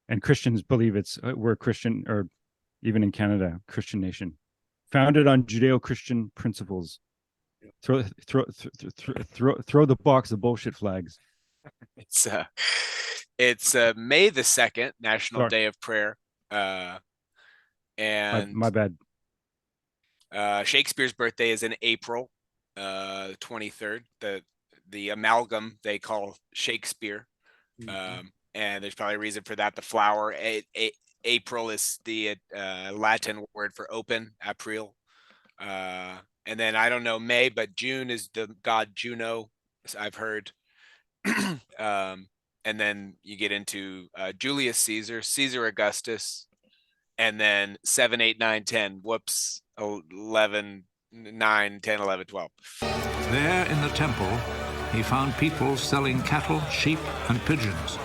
And Christians believe we're Christian, or even in Canada, Christian nation, founded on Judeo-Christian principles. Throw the box of bullshit flags. It's May the 2nd, National Sorry. Day of Prayer. And my bad. Shakespeare's birthday is in April 23rd. The amalgam they call Shakespeare. And there's probably a reason for that. The flower, April is the Latin word for open, April. And then I don't know May, but June is the god Juno, I've heard. And then you get into Julius Caesar, Caesar Augustus, and then 7, 8, 9, 10. Whoops, 11, 9, 10, 11, 12. There in the temple, he found people selling cattle, sheep, and pigeons,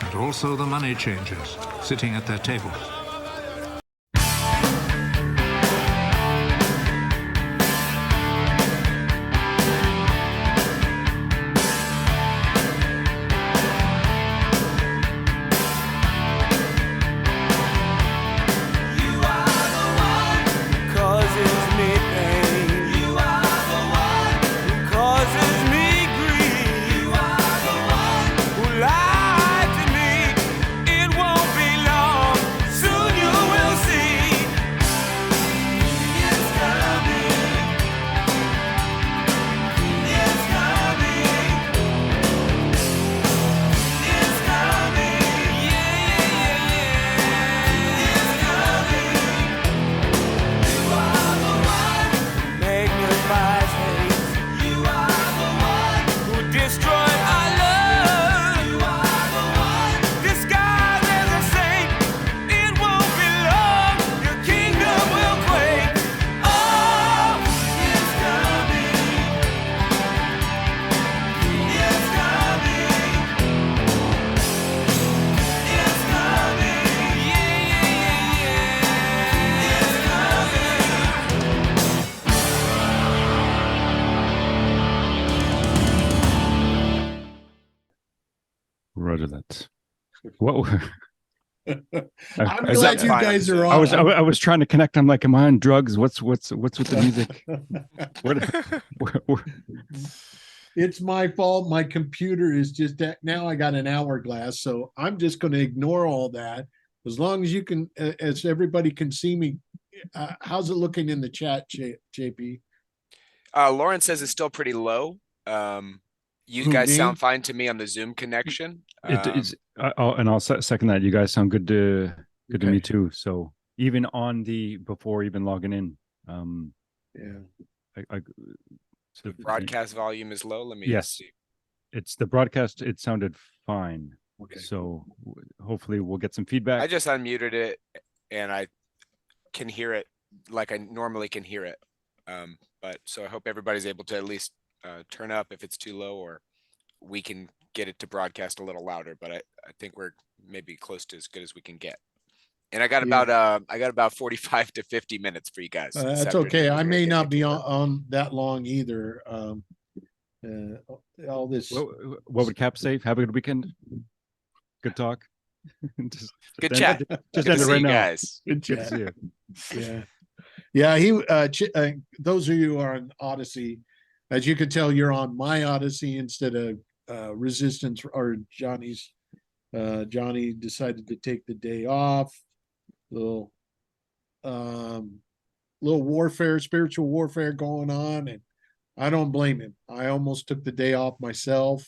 and also the money changers sitting at their tables. Roger that. What? I'm glad you guys are on. I was trying to connect. I'm like, am I on drugs? What's with the music? It's my fault. My computer is just now. I got an hourglass, so I'm just going to ignore all that. As long as you can, as everybody can see me. How's it looking in the chat, JP? Lauren says it's still pretty low. You guys sound fine to me on the Zoom connection. I'll second that. You guys sound good to me too. So even on before even logging in, the broadcast volume is low. Let me see. It's the broadcast. It sounded fine. Okay. So hopefully we'll get some feedback. I just unmuted it and I can hear it like I normally can hear it. But so I hope everybody's able to at least turn up if it's too low, or we can get it to broadcast a little louder, but I think we're maybe close to as good as we can get. And I got about 45 to 50 minutes for you guys. That's okay. I may not be on that long either. All this. What would Cap say? Have a good weekend. Good talk. Good chat. Just good to see right you now. Guys. Good chat. See you. Yeah. He. Those of you who are on Odysee, as you can tell, you're on my Odysee instead of Resistance or Johnny's. Johnny decided to take the day off. Little warfare, spiritual warfare going on, and I don't blame him. I almost took the day off myself,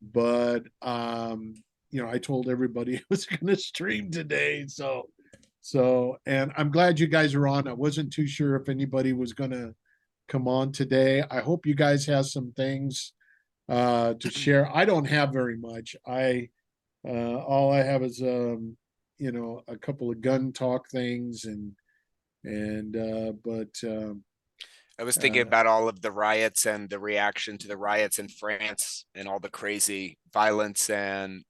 but I told everybody I was going to stream today, so and I'm glad you guys are on. I wasn't too sure if anybody was going to come on today. I hope you guys have some things to share. I don't have very much. All I have is a couple of gun talk things but I was thinking about all of the riots and the reaction to the riots in France and all the crazy violence and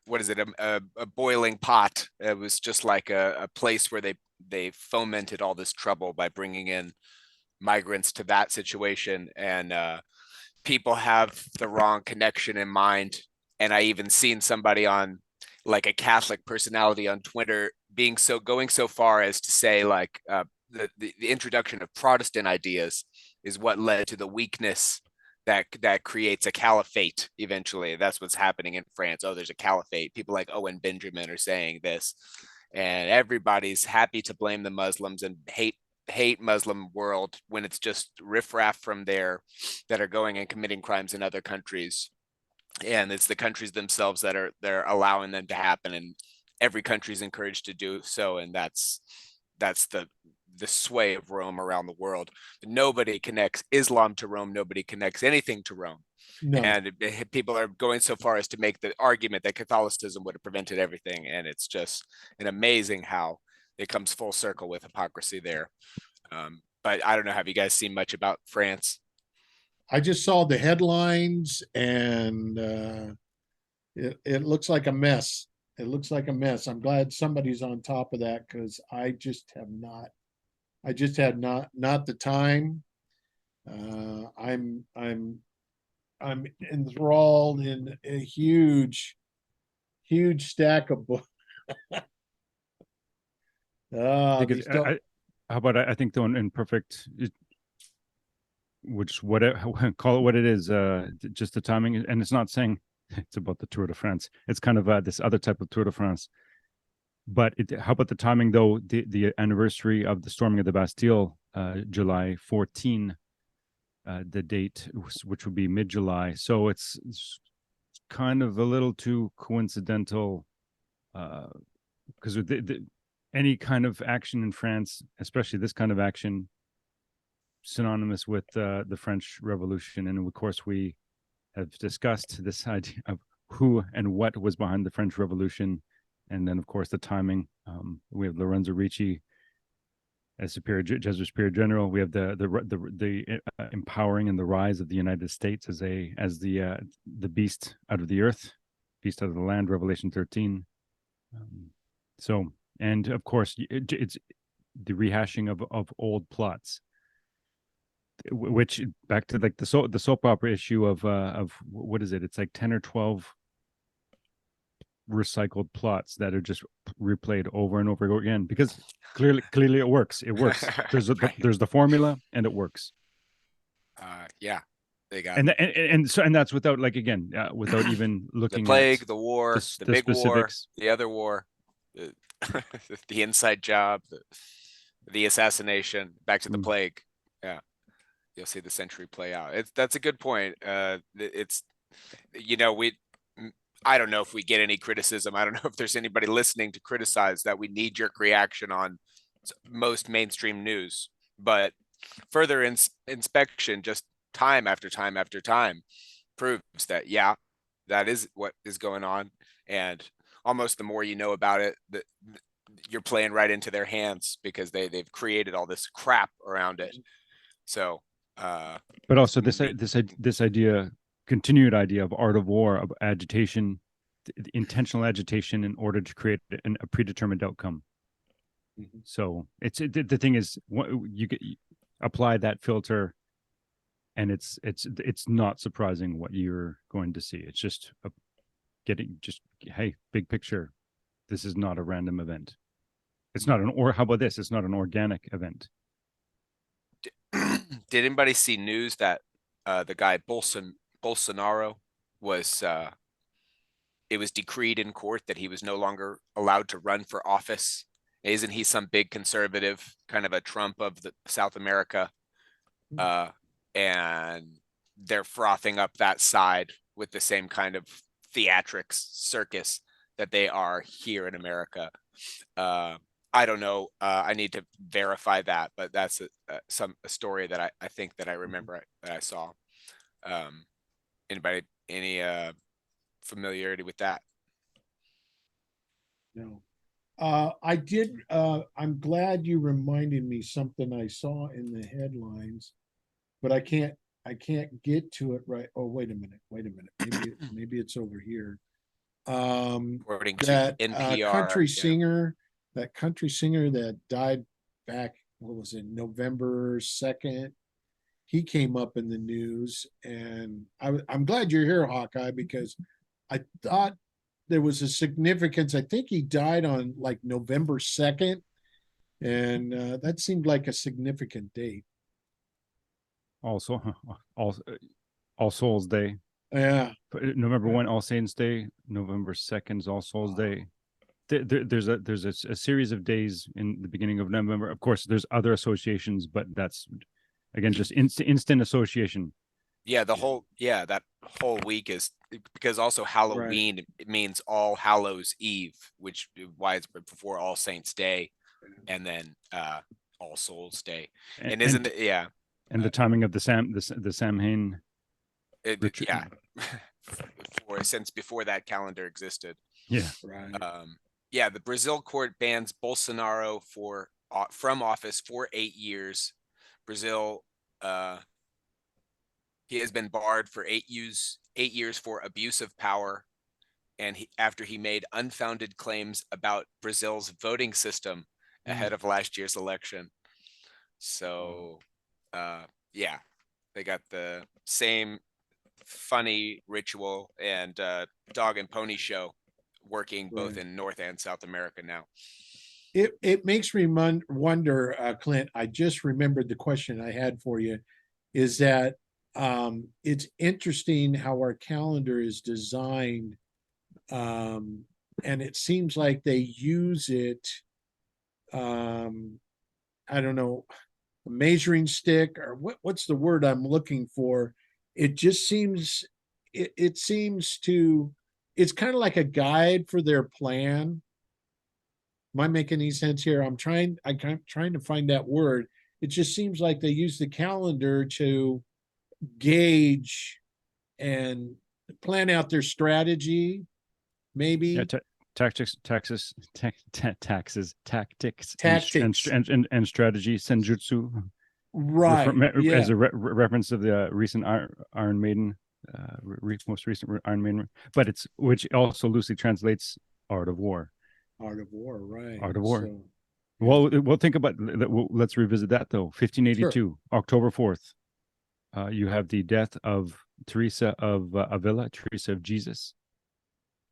what is it? A boiling pot. It was just like a place where they fomented all this trouble by bringing in migrants to that situation, and people have the wrong connection in mind And I even seen somebody on like a Catholic personality on Twitter going so far as to say like the introduction of Protestant ideas is what led to the weakness that creates a caliphate eventually. That's what's happening in France. Oh, there's a caliphate. People like Owen Benjamin are saying this, and everybody's happy to blame the Muslims and hate Muslim world when it's just riffraff from there that are going and committing crimes in other countries. And it's the countries themselves that are they're allowing them to happen, and every country is encouraged to do so. And that's the sway of Rome around the world. Nobody connects Islam to Rome. Nobody connects anything to Rome. No. And people are going so far as to make the argument that Catholicism would have prevented everything. And it's just an amazing how it comes full circle with hypocrisy there. But I don't know. Have you guys seen much about France? I just saw the headlines, and it looks like a mess. It looks like a mess. I'm glad somebody's on top of that, because I just had not the time. I'm enthralled in a huge stack of books. How about I think the one in perfect, which call it what it is, just the timing, and it's not saying it's about the Tour de France. It's kind of this other type of Tour de France. But how about the timing though? The anniversary of the storming of the Bastille, July 14, the date, which would be mid-July. So it's kind of a little too coincidental, because any kind of action in France, especially this kind of action, synonymous with the French Revolution. And of course, we have discussed this idea of who and what was behind the French Revolution. And then, of course, the timing. We have Lorenzo Ricci as Jesuit Superior General. We have the empowering and the rise of the United States as the beast out of the earth, beast out of the land. Revelation 13. And of course, it's the rehashing of old plots, which back to like the soap opera issue of what is it? It's like 10 or 12 recycled plots that are just replayed over and over again, because clearly it works. There's the formula, and it works. Yeah, they got and that's without, like, again, without even looking the plague, at the war, the big specifics. war, the other war, the inside job, the assassination, back to the plague. Yeah, you'll see the century play out. That's a good point. It's, I don't know if we get any criticism. I don't know if there's anybody listening to criticize that we knee-jerk reaction on most mainstream news, but further inspection, just time after time after time, proves that, yeah, that is what is going on. And almost the more you know about it, you're playing right into their hands, because they've created all this crap around it. So, but also this idea, continued idea of art of war, of agitation, intentional agitation in order to create a predetermined outcome. Mm-hmm. So the thing is, you apply that filter, and it's not surprising what you're going to see. It's just hey, big picture. This is not a random event. It's not how about this? It's not an organic event. Did anybody see news that the guy Bolsonaro was it was decreed in court that he was no longer allowed to run for office? Isn't he some big conservative, kind of a Trump of the South America? And they're frothing up that side with the same kind of theatrics circus that they are here in America. I don't know. I need to verify that, but that's a story that I think that I remember that I saw. Anybody, any familiarity with that? No. I did. I'm glad you reminded me something I saw in the headlines, but I can't get to it right. Oh, wait a minute. Maybe it's over here. According to That NPR, country singer that died back, what was it, November 2nd? He came up in the news, and I'm glad you're here, Hawkeye, because I thought there was a significance. I think he died on like November 2nd, and that seemed like a significant date. Also, all All Souls Day. Yeah, November 1, All Saints Day. November 2nd is All Souls Day. There's a series of days in the beginning of November. Of course, there's other associations, but that's again just instant association. Yeah, that whole week is because also Halloween it means All Hallows Eve, which why it's before All Saints Day, and then All Souls Day. And isn't it? Yeah. And the timing of the Samhain. Yeah. Before that calendar existed. Yeah. right. Yeah, the Brazil court bans Bolsonaro from office for 8 years. Brazil, he has been barred for 8 years for abuse of power, and after he made unfounded claims about Brazil's voting system ahead of last year's election. So, yeah, they got the same funny ritual and dog and pony show working both in North and South America now. It makes me wonder, Clint. I just remembered the question I had for you. Is that it's interesting how our calendar is designed, and it seems like they use it. I don't know, a measuring stick or what's the word I'm looking for? It just seems it seems to it's kind of like a guide for their plan. Am I making any sense here? I'm trying to find that word. It just seems like they use the calendar to gauge and plan out their strategy, maybe. Yeah, tactics, and strategy, senjutsu. Right. As a reference of the recent Iron Maiden, most recent Iron Maiden, but which also loosely translates art of war. Art of war, right? Art of war. So, we'll think about. Let's revisit that though. 1582, sure. October 4th. You have the death of Teresa of Avila, Teresa of Jesus,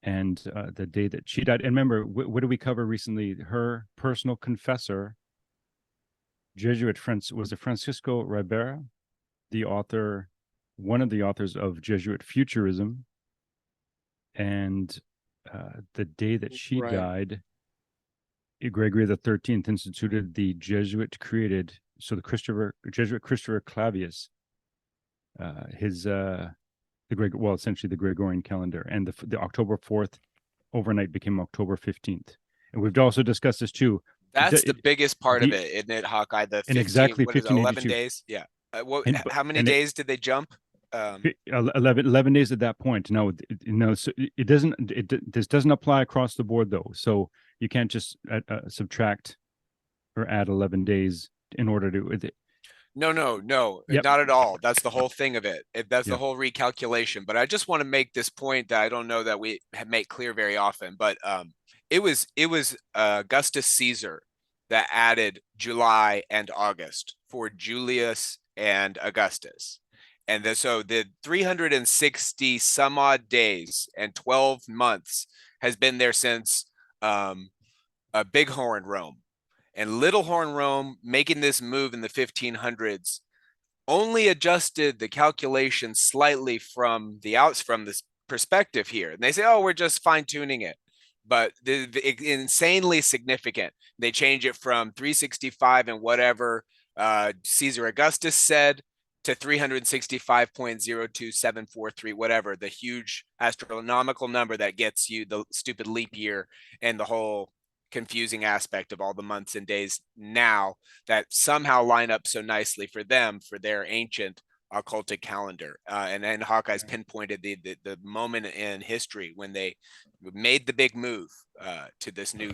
and the day that she died. And remember, what did we cover recently? Her personal confessor, Jesuit was it Francisco Ribera, one of the authors of Jesuit Futurism, and the day that she died, Gregory XIII instituted the Jesuit created. So the Jesuit Christopher Clavius, essentially the Gregorian calendar, and the October 4th overnight became October 15th. And we've also discussed this too. That's the biggest part of it, isn't it, Hawkeye? The 15, exactly 11 days. Yeah. How many days did they jump? 11 days at that point. No, so this doesn't apply across the board though. So you can't just subtract or add 11 days in order to. No, yep. Not at all. That's the whole thing of it. That's the whole recalculation. But I just want to make this point that I don't know that we make clear very often. But it was Augustus Caesar that added July and August for Julius and Augustus. And so the 360 some odd days and 12 months has been there since Bighorn Rome. And Little Horn Rome, making this move in the 1500s, only adjusted the calculation slightly from this perspective here. And they say, oh, we're just fine tuning it. But insanely significant. They change it from 365 and whatever Caesar Augustus said to 365.02743, whatever, the huge astronomical number that gets you the stupid leap year and the whole confusing aspect of all the months and days now that somehow line up so nicely for them for their ancient occultic calendar. And then Hawkeye's pinpointed the moment in history when they made the big move to this new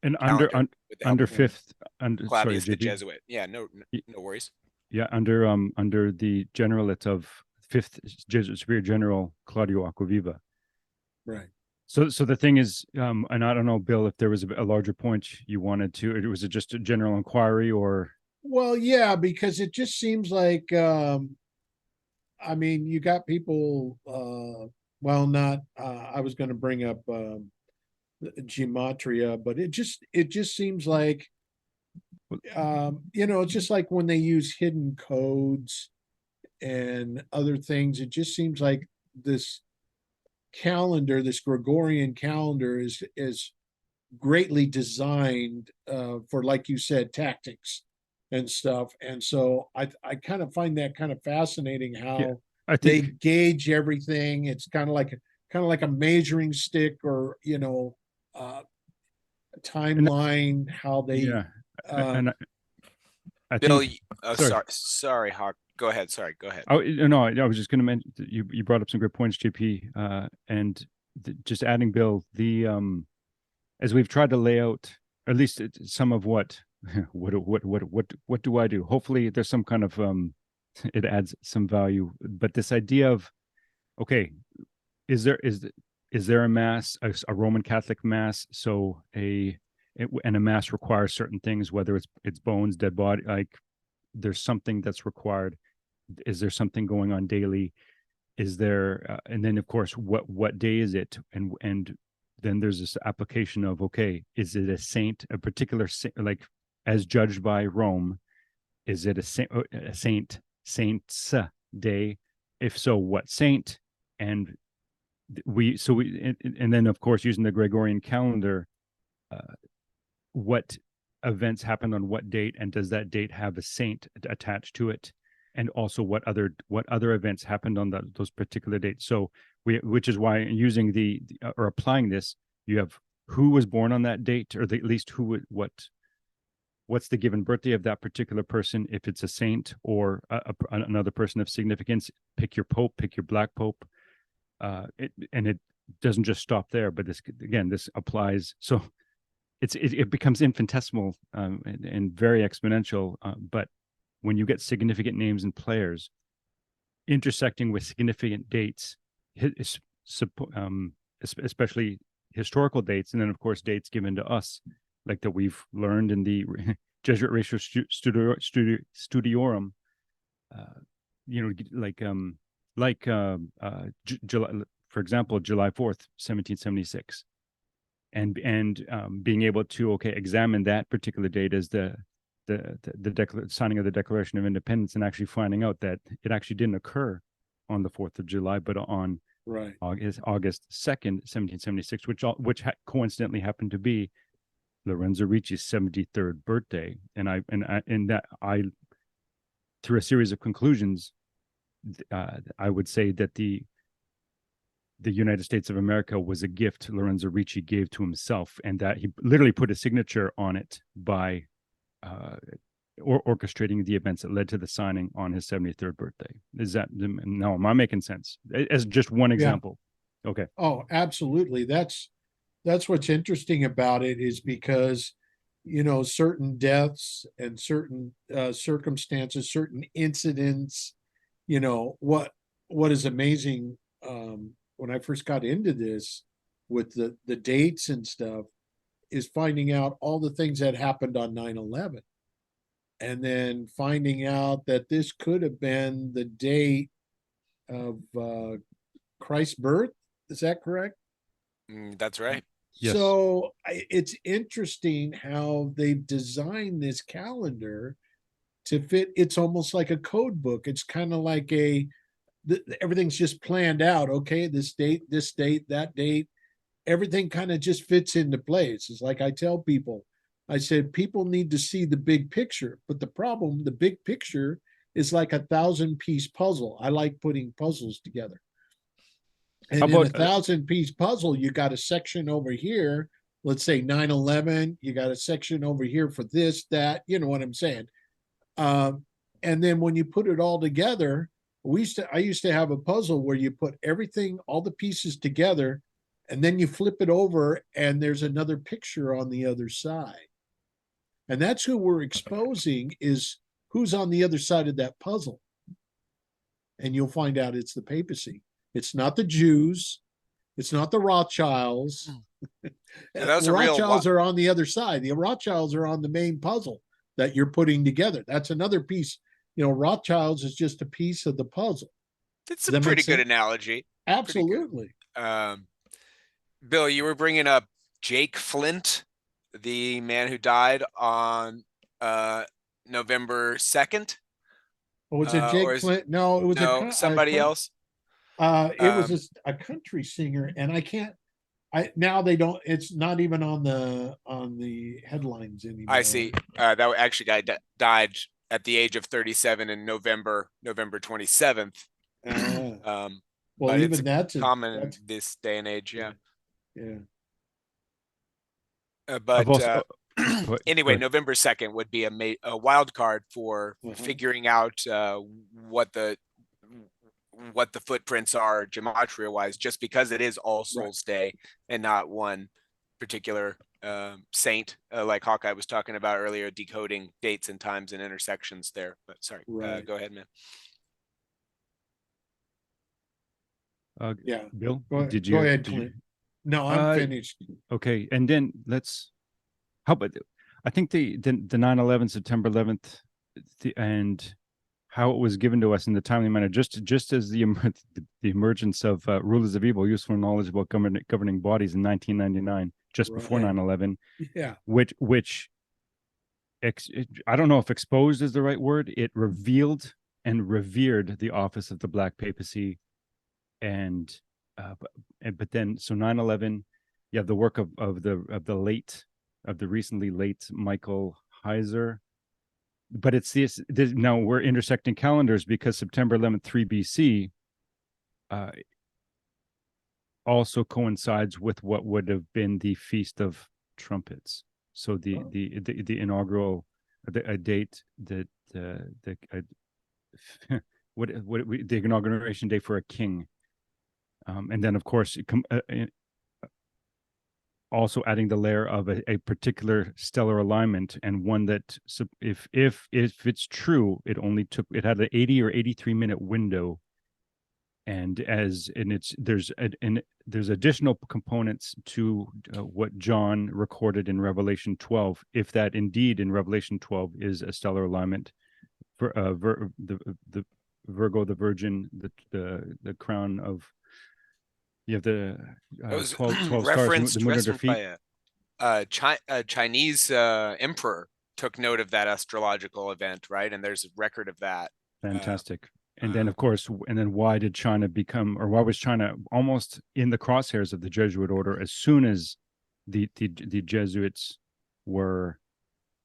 and under fifth Clavius the Jesuit. Yeah, no worries. Yeah, under the generalate of fifth Jesuit Superior General Claudio Acquaviva. Right. So the thing is, and I don't know, Bill, if there was a larger point you wanted to, was it just a general inquiry or? Well, yeah, because it just seems like, I mean, you got people well, not, I was going to bring up gematria, but it just seems like, it's just like when they use hidden codes and other things, it just seems like this calendar, this Gregorian calendar is greatly designed for, like you said, tactics and stuff. And so I kind of find that kind of fascinating how I they think gauge everything. It's kind of like a measuring stick, or and timeline, how they yeah, and I Bill, think oh, sorry. sorry, Hawk. Go ahead. Sorry, go ahead. Oh no, I was just going to mention you brought up some good points, JP, and just adding Bill, the as we've tried to lay out at least some of what what do I do? Hopefully, there's some kind of it adds some value, but this idea of okay, is there a mass, a Roman Catholic mass? So and a mass requires certain things, whether it's bones, dead body, like there's something that's required. Is there something going on daily? Is there and then of course what day is it? And then there's this application of okay, is it a saint, a particular saint, like as judged by Rome? Is it a saint's day? If so, what saint? And and then of course using the Gregorian calendar, what events happened on what date, and does that date have a saint attached to it? And also what other events happened on those particular dates? So which is why using or applying this, you have who was born on that date, or at least what's the given birthday of that particular person, if it's a saint or another person of significance. Pick your pope, pick your black pope. And it doesn't just stop there, but this applies. So it becomes infinitesimal and very exponential. But when you get significant names and players intersecting with significant dates, especially historical dates, and then of course dates given to us, like that we've learned in the Jesuit Ratio Studiorum, July, for example, July 4th, 1776, and being able to examine that particular date as the signing of the Declaration of Independence, and actually finding out that it actually didn't occur on the 4th of July, but on right. August 2nd, 1776, which coincidentally happened to be Lorenzo Ricci's 73rd birthday. And I through a series of conclusions, I would say that the United States of America was a gift Lorenzo Ricci gave to himself, and that he literally put a signature on it by orchestrating the events that led to the signing on his 73rd birthday. No, am I making sense? As just one example. Yeah. Okay. Oh, absolutely. That's what's interesting about it, is because certain deaths and certain circumstances, certain incidents, what is amazing, when I first got into this with the dates and stuff, is finding out all the things that happened on 9/11, and then finding out that this could have been the date of Christ's birth. Is that correct? That's right. Yes. So it's interesting how they've designed this calendar to fit. It's almost like a code book. It's kind of like everything's just planned out. Okay, this date, that date, everything kind of just fits into place. It's like I tell people, I said, people need to see the big picture, but the big picture is like a 1,000-piece puzzle. I like putting puzzles together. And in a 1,000-piece puzzle, you got a section over here, let's say 9/11, you got a section over here for this, that, you know what I'm saying? And then when you put it all together, I used to have a puzzle where you put everything, all the pieces together, and then you flip it over and there's another picture on the other side. And that's who we're exposing, is who's on the other side of that puzzle. And you'll find out it's the papacy. It's not the Jews. It's not the Rothschilds. The Rothschilds are on the other side. The Rothschilds are on the main puzzle that you're putting together. That's another piece. Rothschilds is just a piece of the puzzle. That's a pretty good analogy. Absolutely. Bill, you were bringing up Jake Flint, the man who died on November 2nd. Was it Or Jake is Flint? No, it was no somebody else? It was a country singer, and I can't. Now they don't. It's not even on the headlines anymore. I see. That actually guy died at the age of 37 in November 27th. Well, But even it's that's common in that's this day and age. Yeah. yeah. I've But also anyway, but November 2nd would be a wild card for figuring out what the footprints are gematria wise, just because it is All Souls Day and not one particular saint, like Hawkeye was talking about earlier, decoding dates and times and intersections there. But sorry, go ahead, man. Yeah, Bill, go ahead. did Go you? ahead, Did Clint. you? No, I'm finished. Okay, and then how about, I think the 9/11, September 11th, and how it was given to us in the timely manner, just as the emergence of rulers of evil, useful and knowledgeable governing bodies in 1999, just before 9/11. Yeah. Which I don't know if exposed is the right word. It revealed and revered the office of the Black Papacy, and but then, so 9/11, you have the work of the recently late Michael Heiser. But it's this now we're intersecting calendars, because September 11th, 3 BC also coincides with what would have been the Feast of Trumpets. So the inaugural a date that the inauguration day for a king. And then, of course, also adding the layer of a particular stellar alignment, and one that, if it's true, it had an 80 or 83-minute window, and there's additional components to what John recorded in Revelation 12, if that indeed in Revelation 12 is a stellar alignment for the Virgo, the Virgin, the crown of. You have the 12 stars, the moon at her feet. By a Chinese emperor took note of that astrological event, right? And there's a record of that. Fantastic. And then, of course, why did China why was China almost in the crosshairs of the Jesuit order as soon as the Jesuits were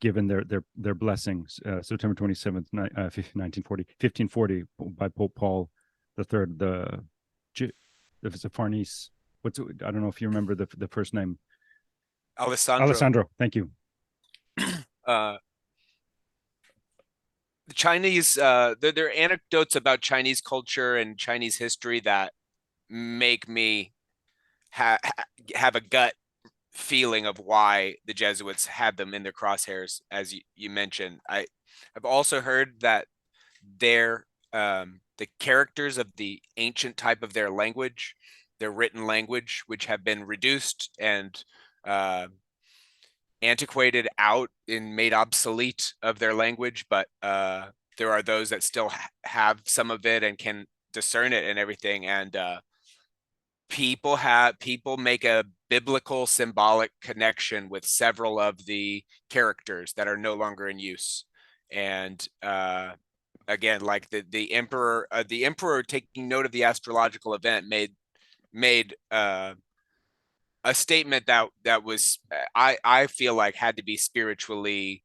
given their blessings, September 27th, 1540, by Pope Paul III, if it's a Farnese, I don't know if you remember the first name. Alessandro. Thank you. The Chinese, there are anecdotes about Chinese culture and Chinese history that make me have a gut feeling of why the Jesuits had them in their crosshairs, as you mentioned. I've also heard that the characters of the ancient type of their language, their written language, which have been reduced and antiquated out and made obsolete of their language, but there are those that still have some of it and can discern it and everything. And people make a biblical symbolic connection with several of the characters that are no longer in use. And again, like the emperor taking note of the astrological event made a statement that was, I feel like, had to be spiritually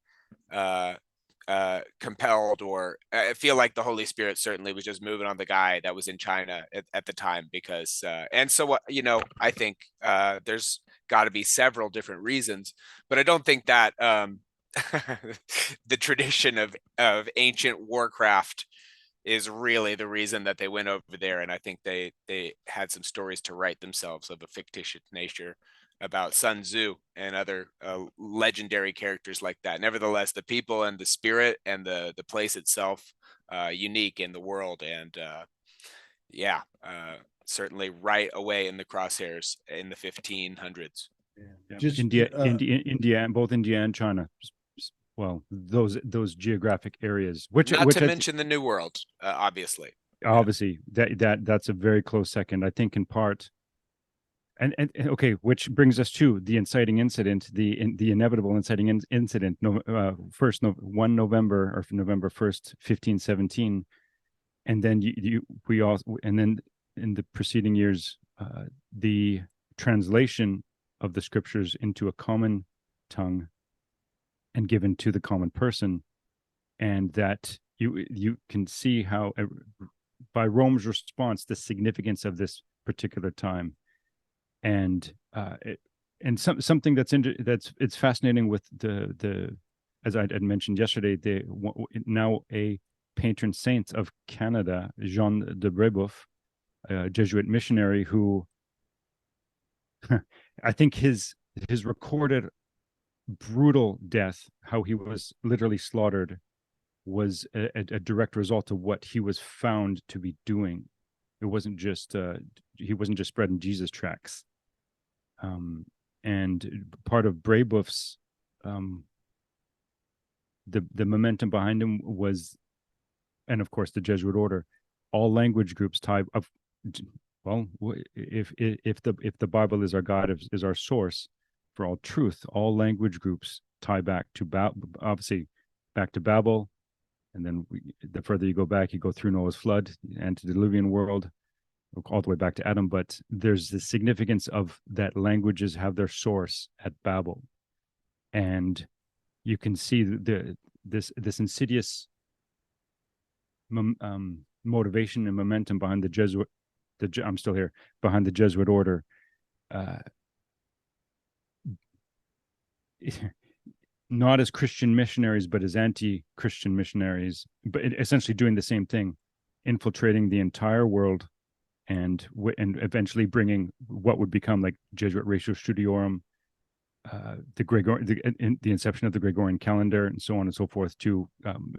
compelled, or I feel like the Holy Spirit certainly was just moving on the guy that was in China at the time, because and so what, I think there's got to be several different reasons, but I don't think that the tradition of ancient warcraft is really the reason that they went over there. And I think they had some stories to write themselves of a fictitious nature about Sun Tzu and other legendary characters like that. Nevertheless, the people and the spirit and the place itself, unique in the world, and certainly right away in the crosshairs in the 1500s. Yeah. Just India, both India and China. Well, those geographic areas, not to mention the New World, obviously. obviously that's a very close second. I think in part, and okay, which brings us to the inciting incident, the inevitable inciting incident. No, 1 November or November 1st, 1517, and then we all, and then in the preceding years, the translation of the scriptures into a common tongue and given to the common person, and that you can see how by Rome's response the significance of this particular time, and something that's it's fascinating with the as I had mentioned yesterday, the now a patron saint of Canada, Jean de Brebeuf, a Jesuit missionary who I think his recorded brutal death, how he was literally slaughtered, was a direct result of what he was found to be doing. It wasn't just he wasn't just spreading Jesus tracts. And part of Brebeuf's the momentum behind him was, and of course the Jesuit order, all language groups tie of, well, if the Bible is our guide, is our source for all truth, all language groups tie back to obviously back to Babel, and then the further you go back, you go through Noah's flood, antediluvian world, all the way back to Adam. But there's the significance of that languages have their source at Babel, and you can see this insidious motivation and momentum behind the Jesuit. I'm still here, behind the Jesuit order. Not as Christian missionaries, but as anti-Christian missionaries, but essentially doing the same thing, infiltrating the entire world, and eventually bringing what would become like Jesuit Ratio Studiorum, the inception of the Gregorian calendar, and so on and so forth, to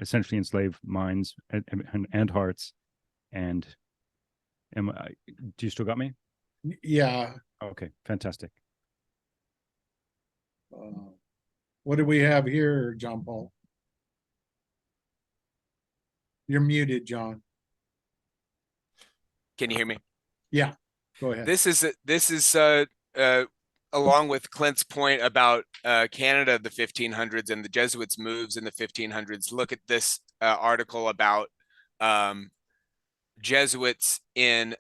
essentially enslave minds and hearts. And do you still got me? Yeah. Okay, fantastic. What do we have here, John Paul? You're muted, John. Can you hear me? Yeah, go ahead. This is along with Clint's point about Canada, the 1500s, and the Jesuits' moves in the 1500s. Look at this article about Jesuits in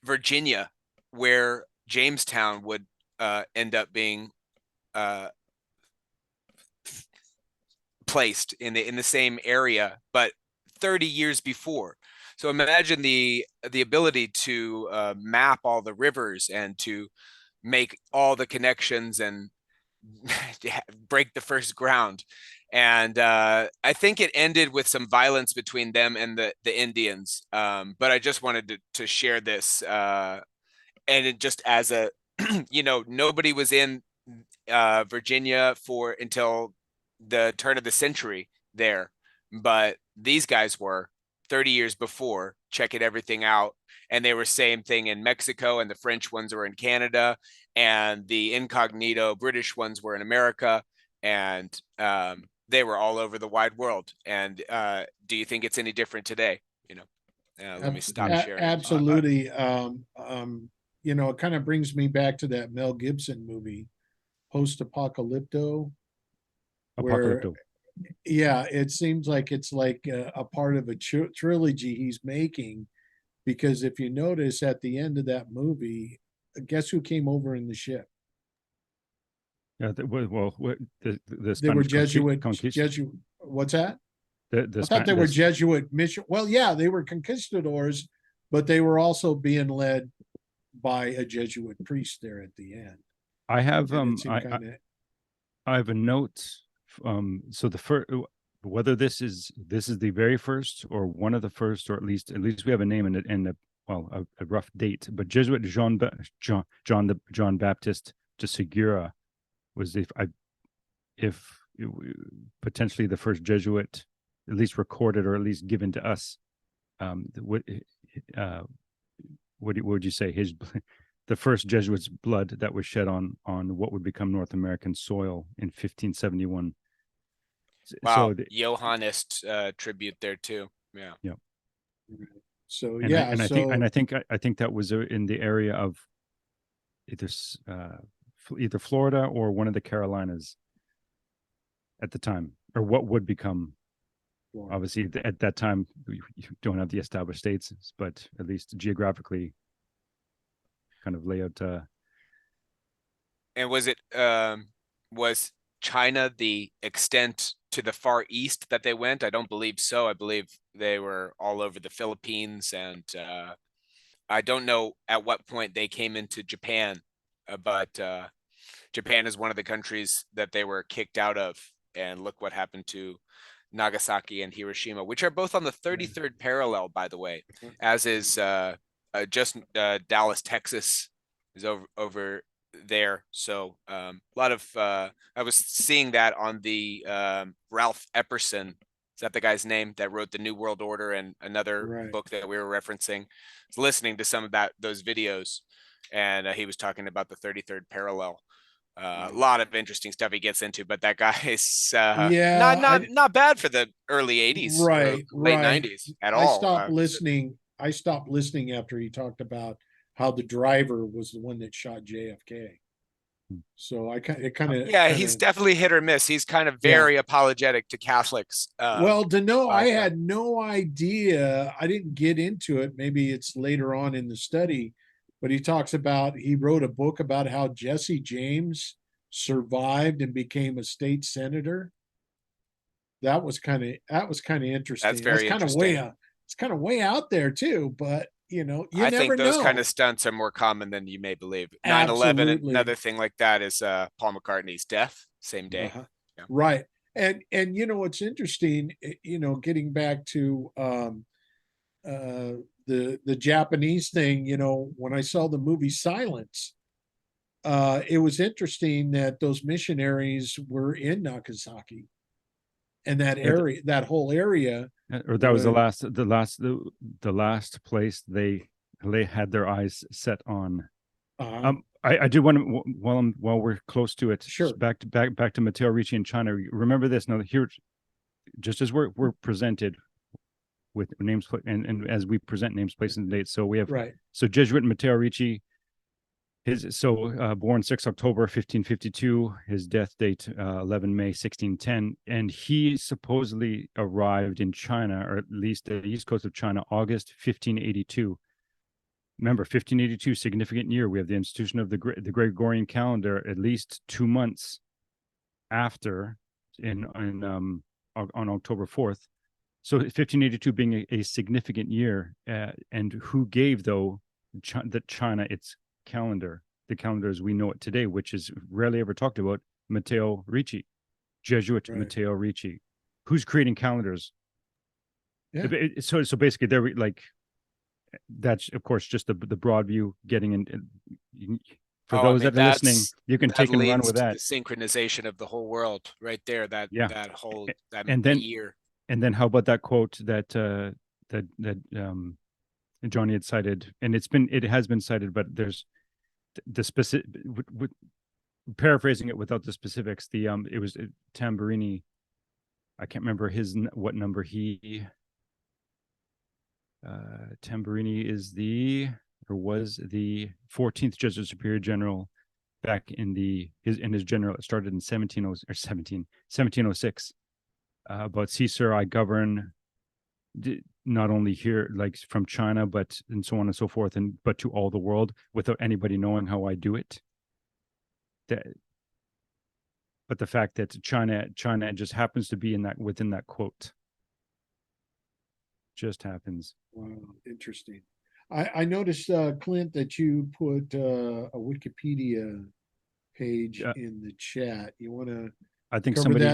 Virginia, where Jamestown would end up being placed in the same area, but 30 years before. So imagine the ability to map all the rivers and to make all the connections and break the first ground. And I think it ended with some violence between them and the Indians. But I just wanted to share this. And it just as a, nobody was in Virginia until the turn of the century there. But these guys were 30 years before, checking everything out. And they were same thing in Mexico, and the French ones were in Canada, and the incognito British ones were in America. And they were all over the wide world. And do you think it's any different today? Let me stop sharing. Absolutely. It kind of brings me back to that Mel Gibson movie, Post-Apocalypto. Apocalypto. Yeah, it seems like it's like a part of a trilogy he's making, because if you notice at the end of that movie, guess who came over in the ship? Yeah, they were Jesuit. What's that? I thought they were Jesuit mission. Well, yeah, they were conquistadors, but they were also being led by a Jesuit priest there at the end. I have I have a note. So the first, whether this is the very first or one of the first, or at least we have a name and a rough date. But Jesuit John Baptist de Segura was if potentially the first Jesuit, at least recorded or at least given to us. What would you say? The first Jesuit's blood that was shed on what would become North American soil in 1571. Wow, Johannist tribute there too. Yeah. So And yeah, I think that was in the area of either Florida or one of the Carolinas at the time, or what would become. Obviously, at that time, you don't have the established states, but at least geographically, kind of layout. And was China the extent to the far east that they went? I don't believe so. I believe they were all over the Philippines, and I don't know at what point they came into Japan, but Japan is one of the countries that they were kicked out of. And look what happened to Nagasaki and Hiroshima, which are both on the 33rd parallel, by the way, as is Dallas, Texas is over there. So a lot of I was seeing that on the Ralph Epperson, is that the guy's name, that wrote the New World Order and another book that we were referencing? I was listening to some of those videos, and he was talking about the 33rd parallel. A lot of interesting stuff he gets into, but that guy is not bad for the early 80s or late 90s at all. I stopped listening after he talked about how the driver was the one that shot JFK. So he's definitely hit or miss. He's kind of very apologetic to Catholics. I had no idea. I didn't get into it. Maybe it's later on in the study, but he wrote a book about how Jesse James survived and became a state senator. That was kind of interesting. That's very interesting. It's kind of way out there too, but I think never those know. kind of stunts are more common than you may believe. 9/11, another thing like that is Paul McCartney's death, same day. Right. And what's interesting, getting back to the Japanese thing, when I saw the movie Silence, it was interesting that those missionaries were in Nagasaki and that area, that whole area. Or that was the last place they had their eyes set on. I do want to, while we're close to it, sure. Back to Matteo Ricci in China. Remember this now. Here, just as we're presented with names, and as we present names, places, and dates. So we have so Jesuit Matteo Ricci. Born 6 October 1552, his death date 11 May 1610, and he supposedly arrived in China, or at least the east coast of China, August 1582. Remember, 1582, significant year. We have the institution of the Gregorian calendar at least 2 months after, on October 4th. So 1582 being a significant year, and who gave China its calendar, the calendar as we know it today, which is rarely ever talked about? Matteo Ricci, Jesuit Matteo Ricci. Who's creating calendars? So basically, they're like, that's of course just the broad view. Getting in for those that are listening, you can take and run with that. The synchronization of the whole world, right there. That whole year. And then how about that quote that Johnny had cited, and it has been cited, but there's the specific, with paraphrasing it without the specifics. It was Tamburini. I can't remember what number he. Tamburini was the 14th Jesuit Superior General back in his general. It started in 1706. About Caesar, I govern not only here, like from China, but and so on and so forth, but to all the world without anybody knowing how I do it. But the fact that China just happens to be within that quote, just happens. Wow, interesting. I noticed, Clint, that you put a Wikipedia page in the chat. You want to? I think somebody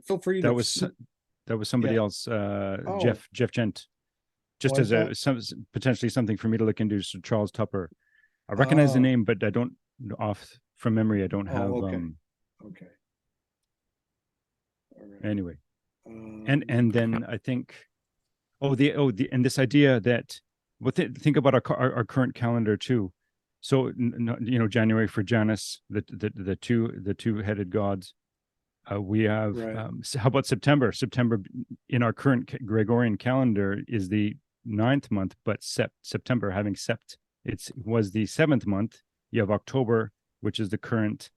feel free. That was somebody else. Jeff Gent. Just as potentially something for me to look into. So Charles Tupper. I recognize the name, but I don't from memory. I don't have. Okay. All right. Anyway, and then I think. And this idea that think about our current calendar too. So January for Janus, the two-headed gods. We have how about September? September in our current Gregorian calendar is the 9th month, but September having sept, was the 7th month. You have October, which is the current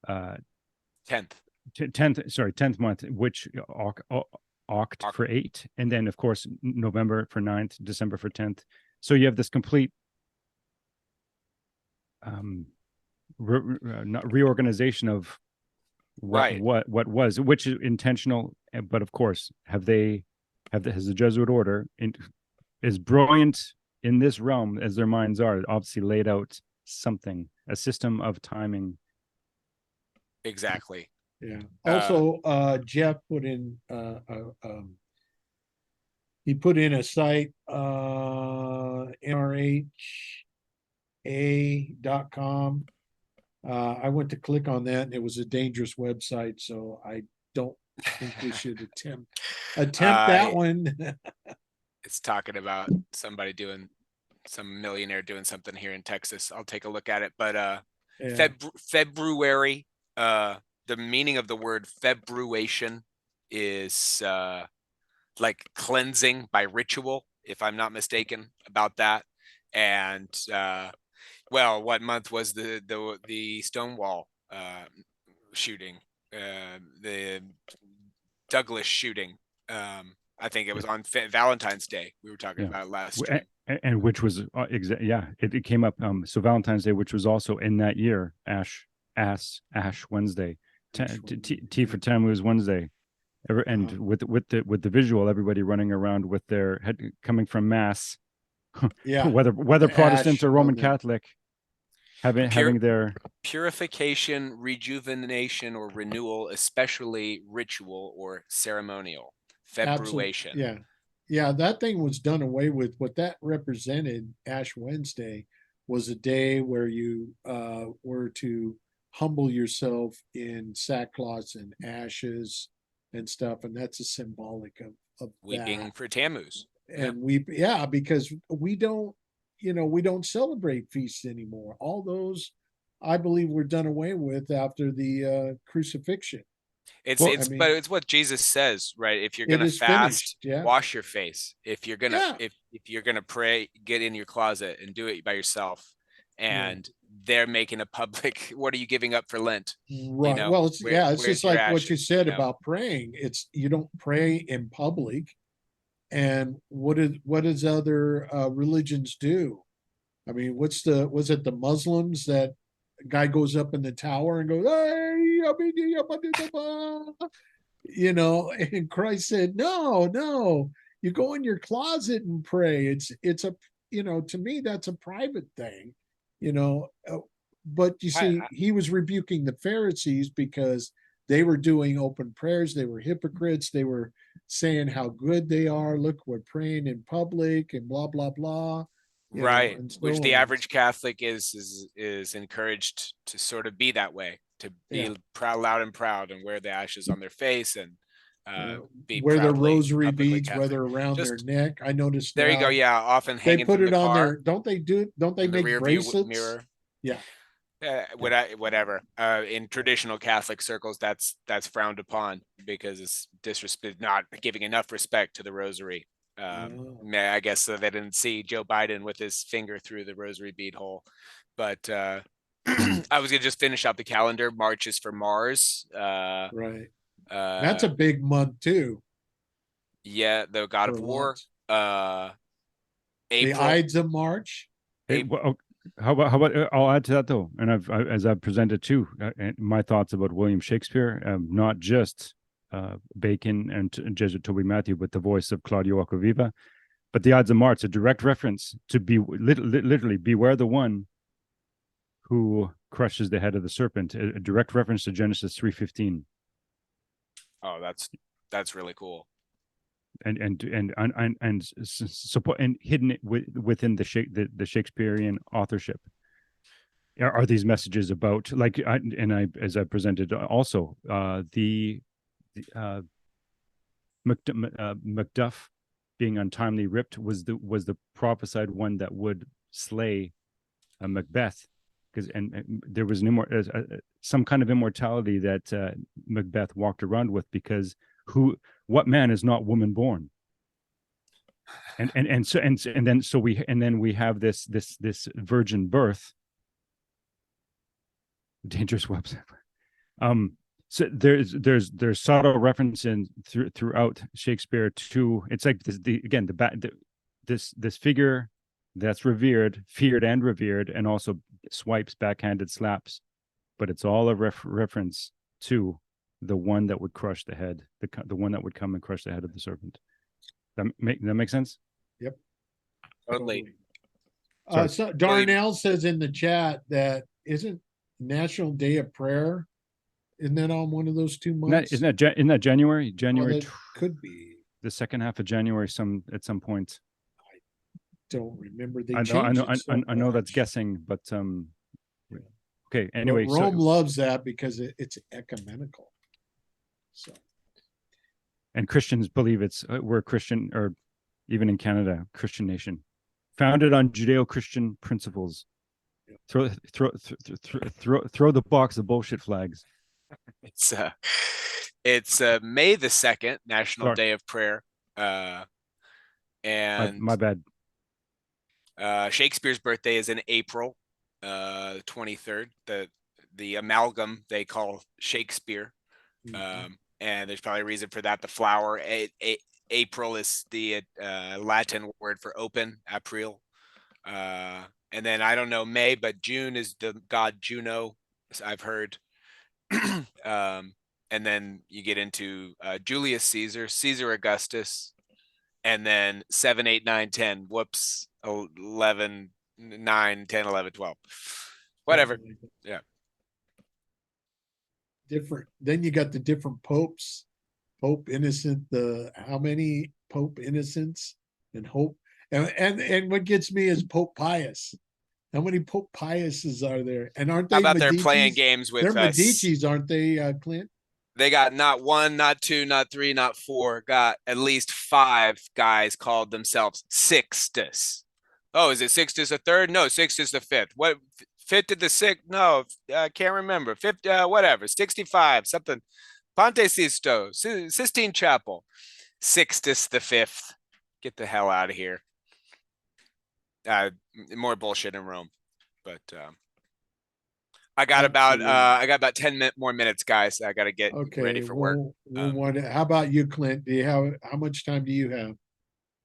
10th. 10th month, which oct for 8, and then of course November for 9th, December for 10th. So you have this complete reorganization of what was, which is intentional, but of course has the Jesuit order is brilliant in this realm as their minds are, obviously laid out a system of timing. Exactly. Yeah. Also, Jeff put in he put in a site nrha.com. I went to click on that and it was a dangerous website, so I don't think we should attempt that one. It's talking about some millionaire doing something here in Texas. I'll take a look at it. But Yeah. February, the meaning of the word februation is like cleansing by ritual, if I'm not mistaken about that. And well, what month was the Stonewall shooting, the Douglas shooting? I think it was on Valentine's Day. We were talking about it last stream. And which was it came up. So Valentine's Day, which was also in that year, Ash Wednesday, T for Tammuz Wednesday, and with the visual, everybody running around with their head coming from mass, whether Protestant or Roman Catholic, having their purification, rejuvenation, or renewal, especially ritual or ceremonial. Februation. Yeah, that thing was done away with. What that represented, Ash Wednesday, was a day where you were to humble yourself in sackcloth and ashes and stuff, and that's a symbolic of weeping that. For Tammuz. And because we don't celebrate feasts anymore. All those, I believe, were done away with after the crucifixion. But it's what Jesus says, right? If you're gonna fast, wash your face. If you're gonna if you're gonna pray, get in your closet and do it by yourself. And they're making a public. What are you giving up for Lent? Right. You know, well, it's just like what you said about praying. It's you don't pray in public. And what does other religions do? I mean, was it the Muslims that guy goes up in the tower and goes, hey, you know, and Christ said, no, you go in your closet and pray. It's a, you know, to me, that's a private thing, you know, but you see, he was rebuking the Pharisees because they were doing open prayers. They were hypocrites. They were saying how good they are. Look, we're praying in public and blah, blah, blah. Right. Which the average Catholic is encouraged to sort of be that way, to be loud and proud and wear the ashes on their face and wear their rosary beads, Catholic. Whether around their neck. I noticed there you go. Yeah, often hanging they put from it the on car, their. Don't they make rear bracelets? Mirror. Yeah. Whatever. In traditional Catholic circles, that's frowned upon because it's disrespect, not giving enough respect to the rosary. I guess so they didn't see Joe Biden with his finger through the rosary bead hole. But I was gonna just finish up the calendar. March is for Mars. Right. That's a big month too. Yeah, the God of War. April. The Ides of March. How about I'll add to that though, and as I've presented too, my thoughts about William Shakespeare, not just Bacon and Jesuit Toby Matthew, but the voice of Claudio Acquaviva, but the Ides of March, a direct reference to literally beware the one who crushes the head of the serpent, a direct reference to Genesis 3:15. Oh, that's really cool. And support and hidden within the Shakespearean authorship are these messages about, like, as I presented also, the Macduff being untimely ripped was the prophesied one that would slay Macbeth, because and there was some kind of immortality that Macbeth walked around with, because what man is not woman born? and then we have this virgin birth, dangerous website. So there's subtle reference throughout Shakespeare to, it's like this figure that's revered, feared and revered, and also swipes backhanded slaps, but it's all a reference to the one that would crush the head, the one that would come and crush the head of the serpent. That make sense? Yep. Totally. So Darnell says in the chat that isn't National Day of Prayer, isn't that on one of those 2 months? Isn't that January? January could be the second half of January. At some point. Don't remember. I know that's guessing, but okay. Anyway, Rome loves that because it's ecumenical. So, and Christians believe we're a Christian, or even in Canada, Christian nation, founded on Judeo-Christian principles. Yeah. Throw the box of bullshit flags. It's May the 2nd, National Day of Prayer. And my bad. Shakespeare's birthday is in April 23rd. The amalgam they call Shakespeare. And there's probably a reason for that. The flower, April is the Latin word for open, April. And then I don't know May, but June is the god Juno, I've heard. And then you get into Julius Caesar, Caesar Augustus, and then 7, 8, 9, 10. Whoops, 11, 9, 10, 11, 12. Whatever. Yeah. Different. Then you got the different popes. Pope Innocent, how many Pope Innocents and Hope? And what gets me is Pope Pius. How many Pope Piuses are there? And aren't they? How about Medici's? They're playing games with They're Medici's, aren't they, Clint? They got not 1, not 2, not 3, not 4. Got at least 5 guys called themselves Sixtus. Oh, is it Sixtus the third? No, Sixtus the fifth. What? Fifth to the sixth? No, I can't remember. Fifth, whatever. 65, something. Ponte Sisto, Sistine Chapel. Sixtus the fifth. Get the hell out of here. More bullshit in Rome, but I got about 10 more minutes, guys. I got to get ready for work. How about you, Clint? How much time do you have?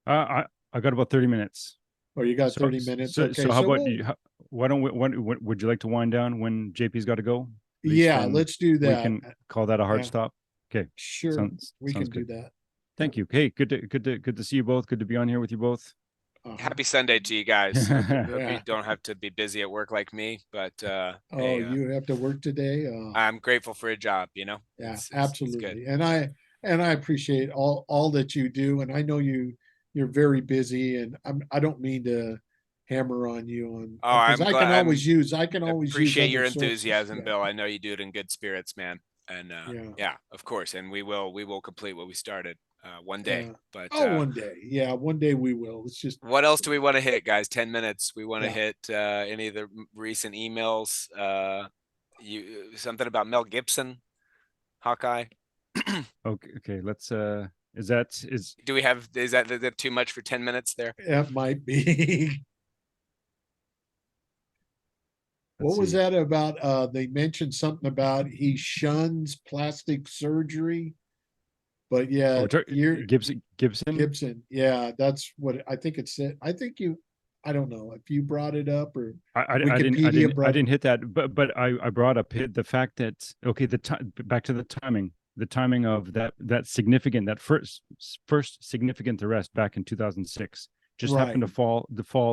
I got about 30 minutes. Oh, you got 30 minutes. So how about you? Why don't would you like to wind down when JP's got to go? Yeah, let's do that. We can call that a hard stop. Okay, sure. We can do that. Thank you. Hey, good to see you both. Good to be on here with you both. Happy Sunday to you guys. Hope you don't have to be busy at work like me, but you have to work today. I'm grateful for a job, Yeah, absolutely. And I appreciate all that you do, and I know you're very busy, and I don't mean to hammer on you on I can always appreciate your enthusiasm, Bill. I know you do it in good spirits, man. And yeah, of course, and we will complete what we started one day. But one day, one day we will. It's just, what else do we want to hit, guys? 10 minutes. We want to hit any of the recent emails. Something about Mel Gibson, Hawkeye. Okay. Let's. Do we have? Is that too much for 10 minutes there? That might be. What was that about? They mentioned something about he shuns plastic surgery, but Gibson. Yeah, that's what I think it said. I think I don't know if you brought it up or I didn't hit that, but I brought up the fact that back to the timing of that significant, that first significant arrest back in 2006 just happened to fall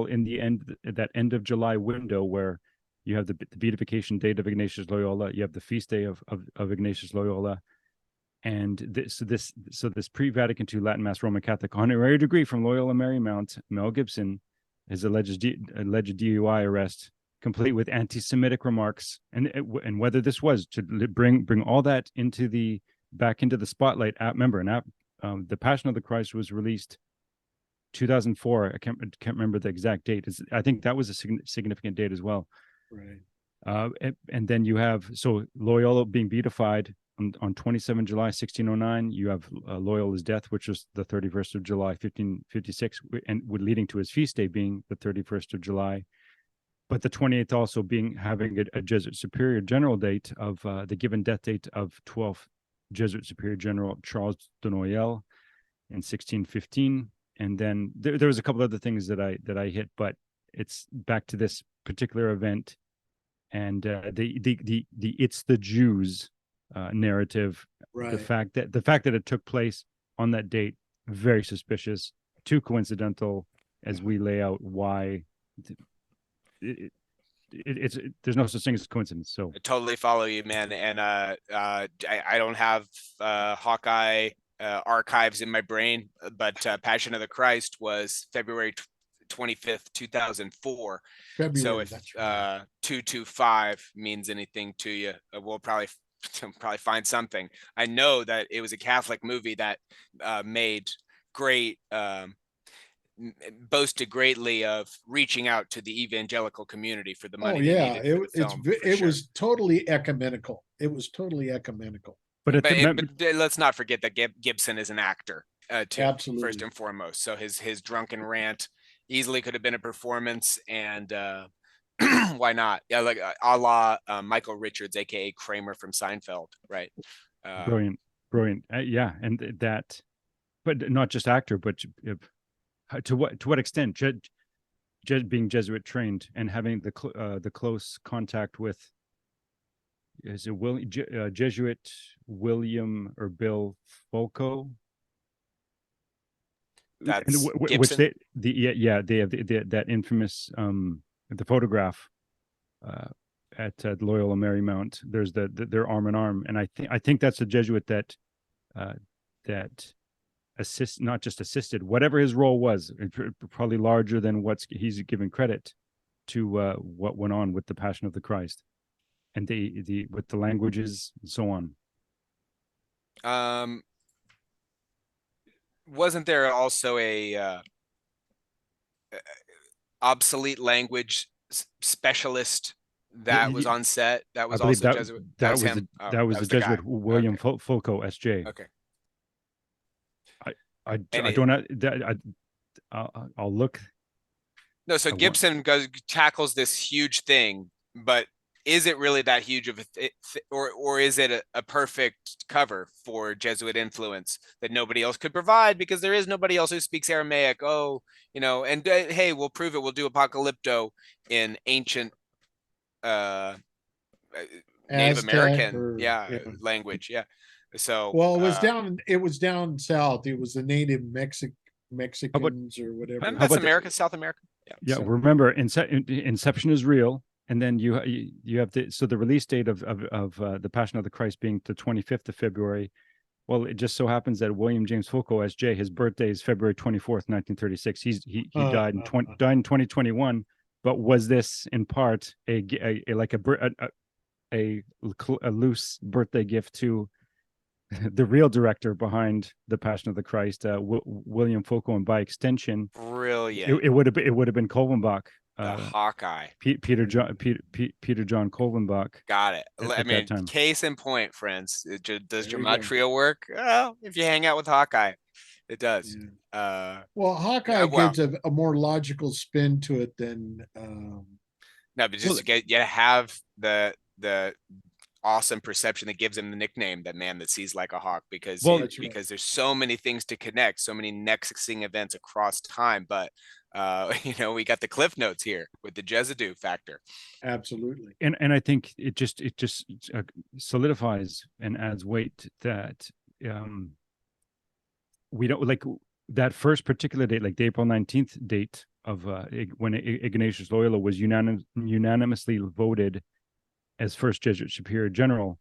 in the end of July window where you have the beatification date of Ignatius Loyola. You have the feast day of Ignatius Loyola, and this pre-Vatican II Latin Mass Roman Catholic honorary degree from Loyola Marymount, Mel Gibson, his alleged DUI arrest, complete with anti-Semitic remarks, and whether this was to bring all that back into the spotlight. The Passion of the Christ was released 2004. I can't remember the exact date. I think that was a significant date as well. Right. And then you have Loyola being beatified, on 27 July 1609, you have Loyola's death, which was the 31st of July 1556, and leading to his feast day being the 31st of July. But the 28th also having a Jesuit Superior General date of the given death date of 12th Jesuit Superior General Charles de Noyelles in 1615. And then there was a couple other things that I hit, but it's back to this particular event and the it's the Jews narrative. Right. The fact that it took place on that date, very suspicious, too coincidental, as we lay out why. There's no such thing as coincidence. So I totally follow you, man. And I don't have Hawkeye archives in my brain, but Passion of the Christ was February 25th, 2004. February, So if that's right. 225 means anything to you, we'll probably find something. I know that it was a Catholic movie that made great boasted greatly of reaching out to the evangelical community for the money Oh they yeah, needed for the film. it was totally ecumenical. It was totally ecumenical. but Let's not forget that Gibson is an actor too, Absolutely. first and foremost. So his drunken rant easily could have been a performance, and why not? Yeah, like a la Michael Richards, aka Kramer from Seinfeld, right? brilliant. Yeah, and that, but not just actor, but to what extent being Jesuit trained and having the close contact with, is it Jesuit William or Bill Folco? That's which Gibson. they have that infamous the photograph at Loyola Marymount. There's their arm in arm, and I think that's a Jesuit that not just assisted, whatever his role was, probably larger than he's given credit to, what went on with the Passion of the Christ and with the languages and so on. Wasn't there also a obsolete language specialist that was on set? That was also Jesuit. That was him. That was the Jesuit guy. William Folco, SJ. Okay. I don't know. I'll look. No, so Gibson tackles this huge thing, but is it really that huge of or is it a perfect cover for Jesuit influence that nobody else could provide, because there is nobody else who speaks Aramaic? Oh, and hey, we'll prove it. We'll do Apocalypto in ancient Native Aztec American language. Yeah. So well, it was down south. It was the native Mexicans or whatever. That's America, South America. Yeah. Remember, Inception is real, and then you have the release date of the Passion of the Christ being the 25th of February. Well, it just so happens that William James Folco, SJ, his birthday is February 24th, 1936. He died in 2021. But was this in part a loose birthday gift to the real director behind the Passion of the Christ, William Folco, and by extension, brilliant. It would have been Kolvenbach, the Hawkeye, Peter John Kolvenbach. Got it. I mean, case in point, friends. Does gematria work? Well, if you hang out with Hawkeye, it does. Yeah. Well, Hawkeye gives a more logical spin to it than. No, but just you have the awesome perception that gives him the nickname, that man that sees like a hawk, because there's so many things to connect, so many nexusing events across time. But we got the cliff notes here with the Jesuit factor. Absolutely. And I think it just solidifies and adds weight that we don't, like, that first particular date, like the April 19th date of when Ignatius Loyola was unanimously voted as first Jesuit Superior General.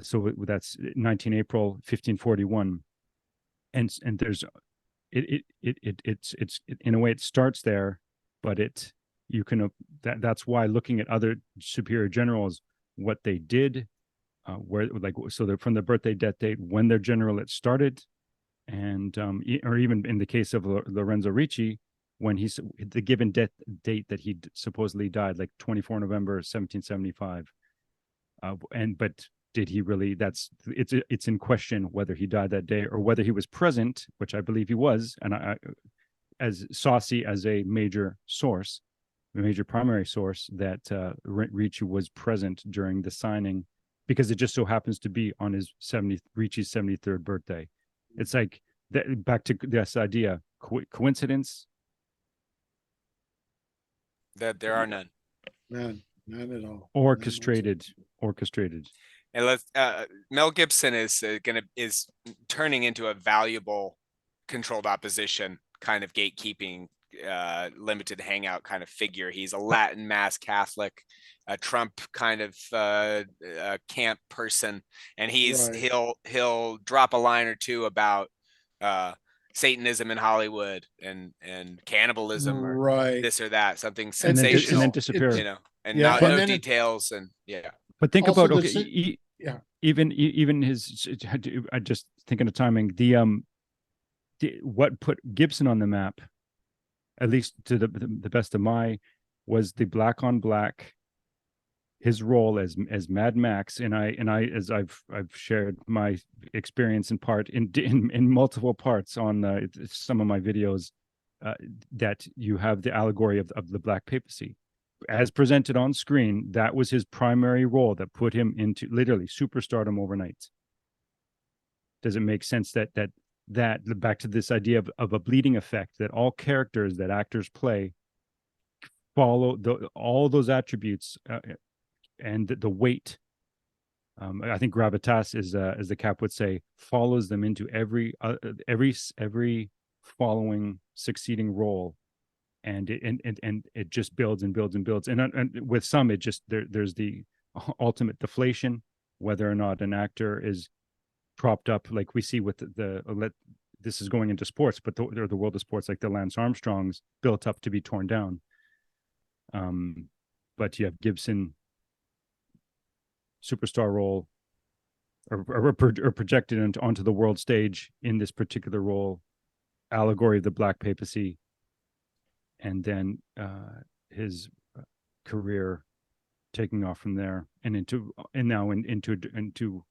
So that's 19 April 1541, and there's it's in a way it starts there, but that's why looking at other superior generals, what they did, so they're from the birthday, death date, when their general it started, and or even in the case of Lorenzo Ricci, when the given death date that he supposedly died, like 24 November 1775, but did he really? It's in question whether he died that day or whether he was present, which I believe he was, and I as Saucy as a major source, a major primary source, that Ricci was present during the signing, because it just so happens to be on his Ricci's 73rd birthday. It's like that, back to this idea, coincidence. That there are none. None at all. Orchestrated. And let's Mel Gibson is turning into a valuable controlled opposition kind of gatekeeping, limited hangout kind of figure. He's a Latin mass Catholic, a Trump kind of camp person, and he'll drop a line or two about Satanism in Hollywood and cannibalism or this or that, something sensational, and then disappear. you know, and no details, and But think Also about the even his. I just thinking of timing. What put Gibson on the map, at least to the best of my, was the black on black. His role as Mad Max, and I as I've shared my experience in part in multiple parts on some of my videos, that you have the allegory of the Black Papacy as presented on screen. That was his primary role that put him into literally superstardom overnight. Does it make sense that back to this idea of a bleeding effect, that all characters that actors play follow all those attributes, and the weight, I think gravitas is, as the Cap would say, follows them into every following succeeding role, and it just builds and builds and builds. And with some, it just there's the ultimate deflation, whether or not an actor is propped up, like we see with this is going into sports, but the world of sports, like the Lance Armstrongs, built up to be torn down. But you have Gibson, superstar role, or projected onto the world stage in this particular role, allegory of the Black Papacy, and then his career taking off from there and now into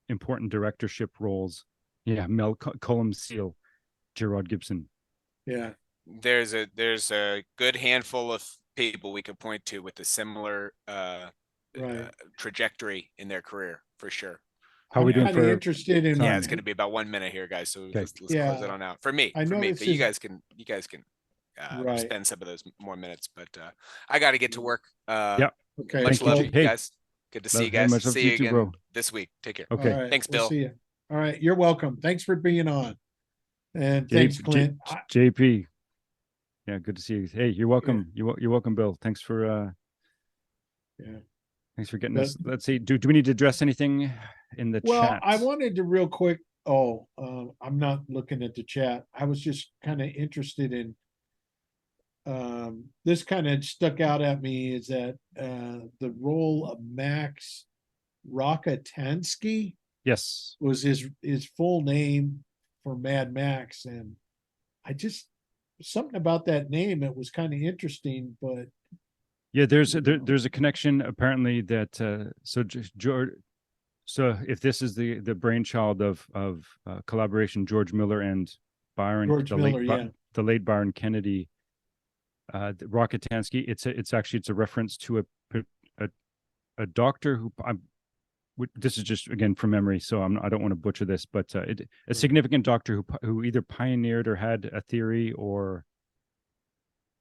important directorship roles. Mel Cullum Seal, Gerard Gibson. There's a good handful of people we could point to with a similar trajectory in their career, for sure. How are we doing for interested in? It's going to be about 1 minute here, guys. So let's close it on out for me. But you guys can spend some of those more minutes. But I got to get to work. Okay. Much love, guys. Good to see you guys. See you again bro. this week. Take care. Okay. Right, Thanks, Bill. We'll see you. All right. You're welcome. Thanks for being on. And thanks, Clint. JP. Yeah, good to see you. Hey, you're welcome. You're welcome, Bill. Thanks for thanks for getting us. Let's see. Do we need to address anything in the chat? Well, I wanted to real quick. I'm not looking at the chat. I was just kind of interested in this kind of stuck out at me, is that the role of Max Rakatansky was his full name for Mad Max, and I just something about that name, it was kind of interesting. But there's a connection apparently that so if this is the brainchild of collaboration, George Miller and Byron, the late Byron Kennedy, Rakatansky, it's a reference to a doctor who this is just again from memory, so I don't want to butcher this, but a significant doctor who either pioneered or had a theory,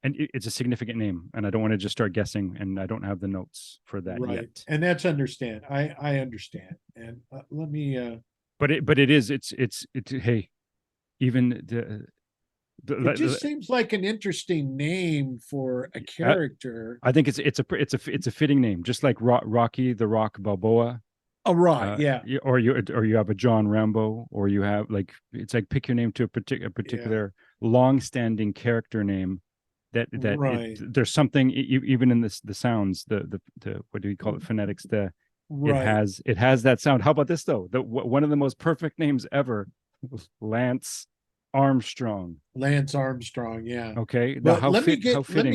and it's a significant name, and I don't want to just start guessing, and I don't have the notes for that yet. And that's understand. I understand. And let me. But it is. Hey, even it just seems like an interesting name for a character. I think it's a fitting name, just like Rocky the Rock Balboa. Oh, right. Or you have a John Rambo, or you have it's like pick your name to a particular long-standing character name. There's something even in the sounds, the what do we call it, phonetics, it has that sound. How about this though? One of the most perfect names ever, Lance Armstrong. Yeah. Okay. But let me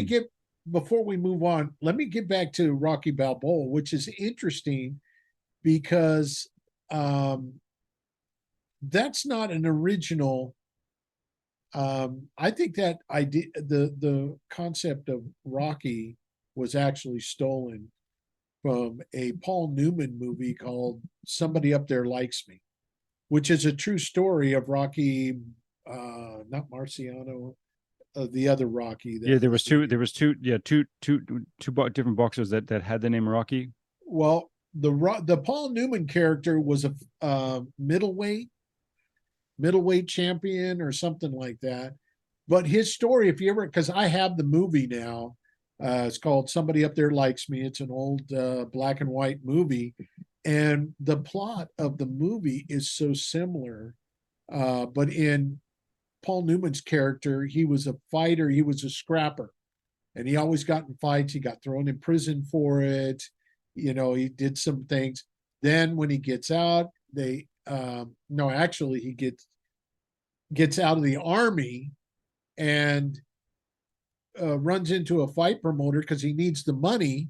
get before we move on, let me get back to Rocky Balboa, which is interesting because that's not an original. I think that idea, the concept of Rocky was actually stolen from a Paul Newman movie called Somebody Up There Likes Me, which is a true story of Rocky, not Marciano, the other Rocky. Yeah, there was two. There was two. Yeah, different boxers that had the name Rocky. Well, the Paul Newman character was a middleweight champion or something like that. But his story, if you ever, because I have the movie now, it's called Somebody Up There Likes Me. It's an old black and white movie, and the plot of the movie is so similar. But in Paul Newman's character, he was a fighter, he was a scrapper, and he always got in fights. He got thrown in prison for it. He did some things. Then when he gets out, no, actually he gets out of the army and runs into a fight promoter because he needs the money,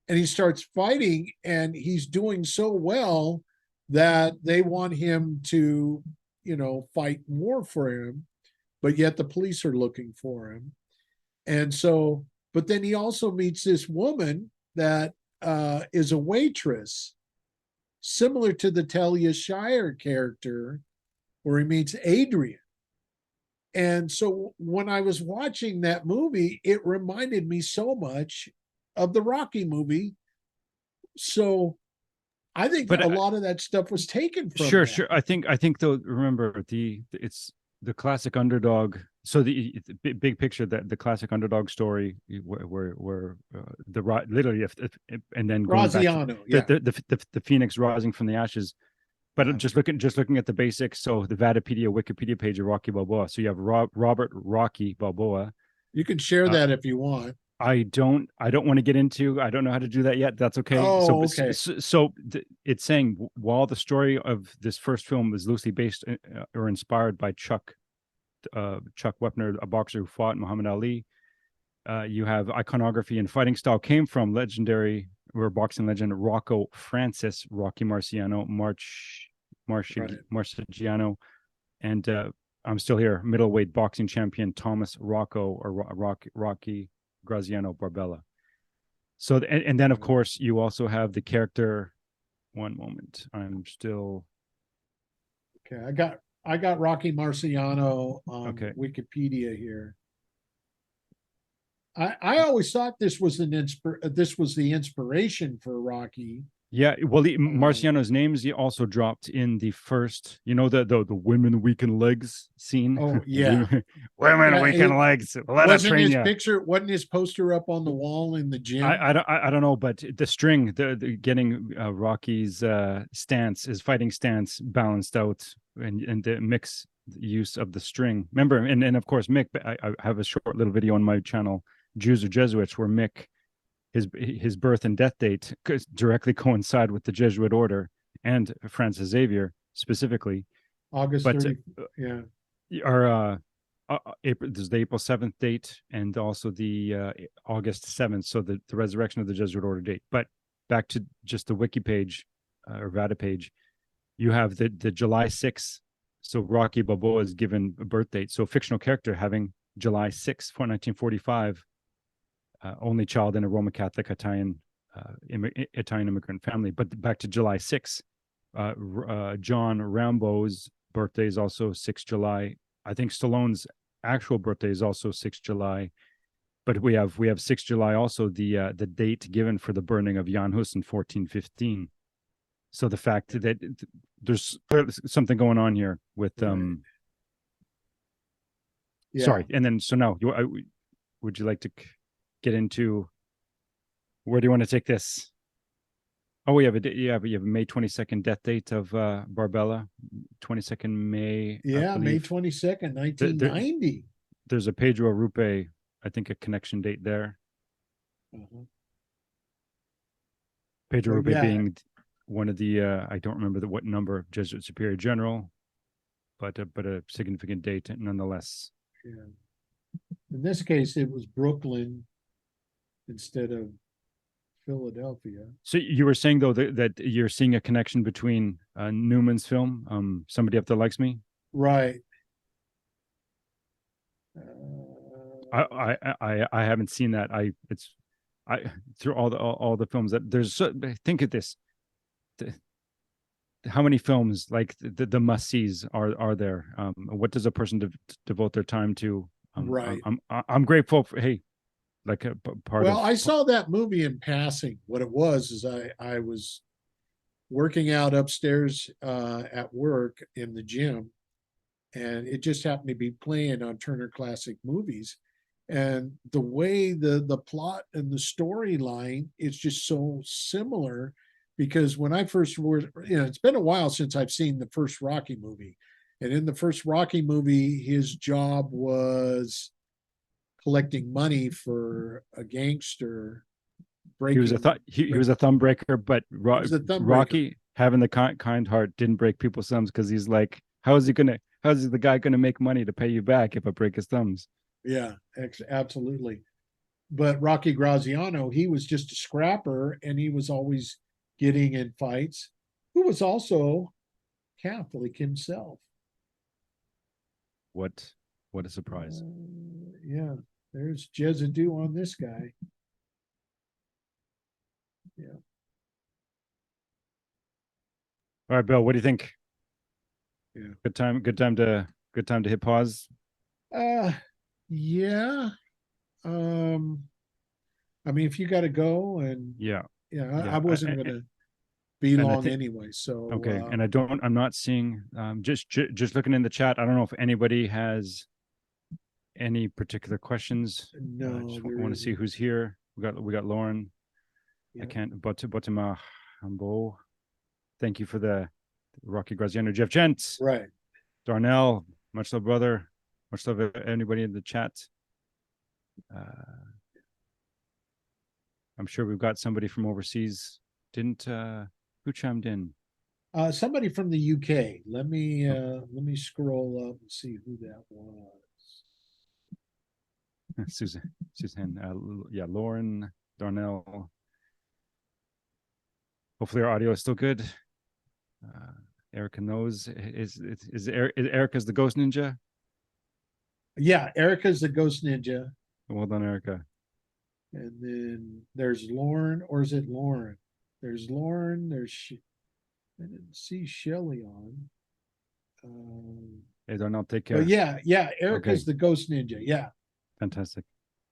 and he starts fighting, and he's doing so well that they want him to fight more for him, but yet the police are looking for him. And so, but then he also meets this woman that is a waitress, similar to the Talia Shire character, where he meets Adrian. And so when I was watching that movie, it reminded me so much of the Rocky movie. So I think a lot of that stuff was taken from Sure. I think though, remember it's the classic underdog. So the big picture, that the classic underdog story where literally and then going Graziano, back to the phoenix rising from the ashes. But just looking at the basics, so the Wikipedia page of Rocky Balboa. So you have Robert Rocky Balboa. You can share that if you want. I don't want to get into. I don't know how to do that yet. That's okay. Oh, okay. So it's saying while the story of this first film is loosely based or inspired by Chuck Wepner, a boxer who fought Muhammad Ali, you have iconography and fighting style came from legendary boxing legend Rocco Francis, Rocky Marciano, Marciano, and I'm still here, middleweight boxing champion Thomas Rocco or Rocky Graziano Barbella. So, and then of course you also have the character. One moment, I'm still. Okay, I got Rocky Marciano on Wikipedia here. I always thought this was the inspiration for Rocky. Yeah, well, Marciano's names also dropped in the first, the women weaken legs scene. Oh yeah, women weaken legs. Let us train you. Wasn't his poster up on the wall in the gym? I don't know, but the string, the getting Rocky's stance, his fighting stance balanced out, and the mix use of the string. Remember, and of course Mick. I have a short little video on my channel, Jews or Jesuits, where Mick, his birth and death date directly coincide with the Jesuit order and Francis Xavier specifically. August 30th, yeah. April, there's the April 7th date and also the August 7th. So the resurrection of the Jesuit order date. But back to just the wiki page or Vada page, you have the July 6th. So Rocky Balboa is given a birth date. So fictional character having July 6th, 1945. Only child in a Roman Catholic Italian immigrant family. But back to July 6th, John Rambo's birthday is also 6th July. I think Stallone's actual birthday is also 6th July. But we have 6th July also the date given for the burning of Jan Hus in 1415. So the fact that there's something going on here with sorry, and then so now would you like to get into where do you want to take this? Oh, we have you have a May 22nd death date of Barbella, 22nd May. Yeah, May 22nd, 1990. There's a Pedro Rupe, I think, a connection date there. Pedro Rupe being one of the I don't remember what number, Jesuit Superior General, but a significant date nonetheless. Yeah. In this case, it was Brooklyn instead of Philadelphia. So you were saying though that you're seeing a connection between Newman's film, Somebody Up There Likes Me. Right. I haven't seen that. I through all the films that there's. Think of this. How many films like the must sees are there? What does a person devote their time to? Right. I'm grateful for, hey, like a part Well, of. I saw that movie in passing. What it was is I was working out upstairs at work in the gym, and it just happened to be playing on Turner Classic Movies. And the way the plot and the storyline, it's just so similar, because when I first it's been a while since I've seen the first Rocky movie. And in the first Rocky movie, his job was collecting money for a gangster. He was he was a thumb breaker, but Rocky, having the kind heart, didn't break people's thumbs, because he's like, how's the guy gonna make money to pay you back if I break his thumbs? Yeah, absolutely. But Rocky Graziano, he was just a scrapper, and he was always getting in fights, who was also Catholic himself. What a surprise. Yeah, there's Jesuit on this guy. Yeah. All right, Bill, what do you think? Yeah. Good time to hit pause. Yeah. I mean, if you got to go, and Yeah. I wasn't going to be long anyway. So okay, and I'm not seeing. Just looking in the chat. I don't know if anybody has any particular questions. No, just want to see who's here. We got Lauren. Yeah. I can't. Botima Hambo. Thank you for the Rocky Graziano. Jeff Gent. Right. Darnell. Much love, brother. Much love, anybody in the chat. I'm sure we've got somebody from overseas. Who chimed in? Somebody from the UK. Let me scroll up and see who that was. Suzanne. Yeah, Lauren, Darnell. Hopefully our audio is still good. Erica knows. Is Erica's the ghost ninja? Yeah, Erica's the ghost ninja. Well done, Erica. And then there's Lauren, or is it Lauren? There's Lauren. I didn't see Shelly on. Hey, Darnell, take care. But yeah, Erica's the ghost ninja. Yeah. Fantastic.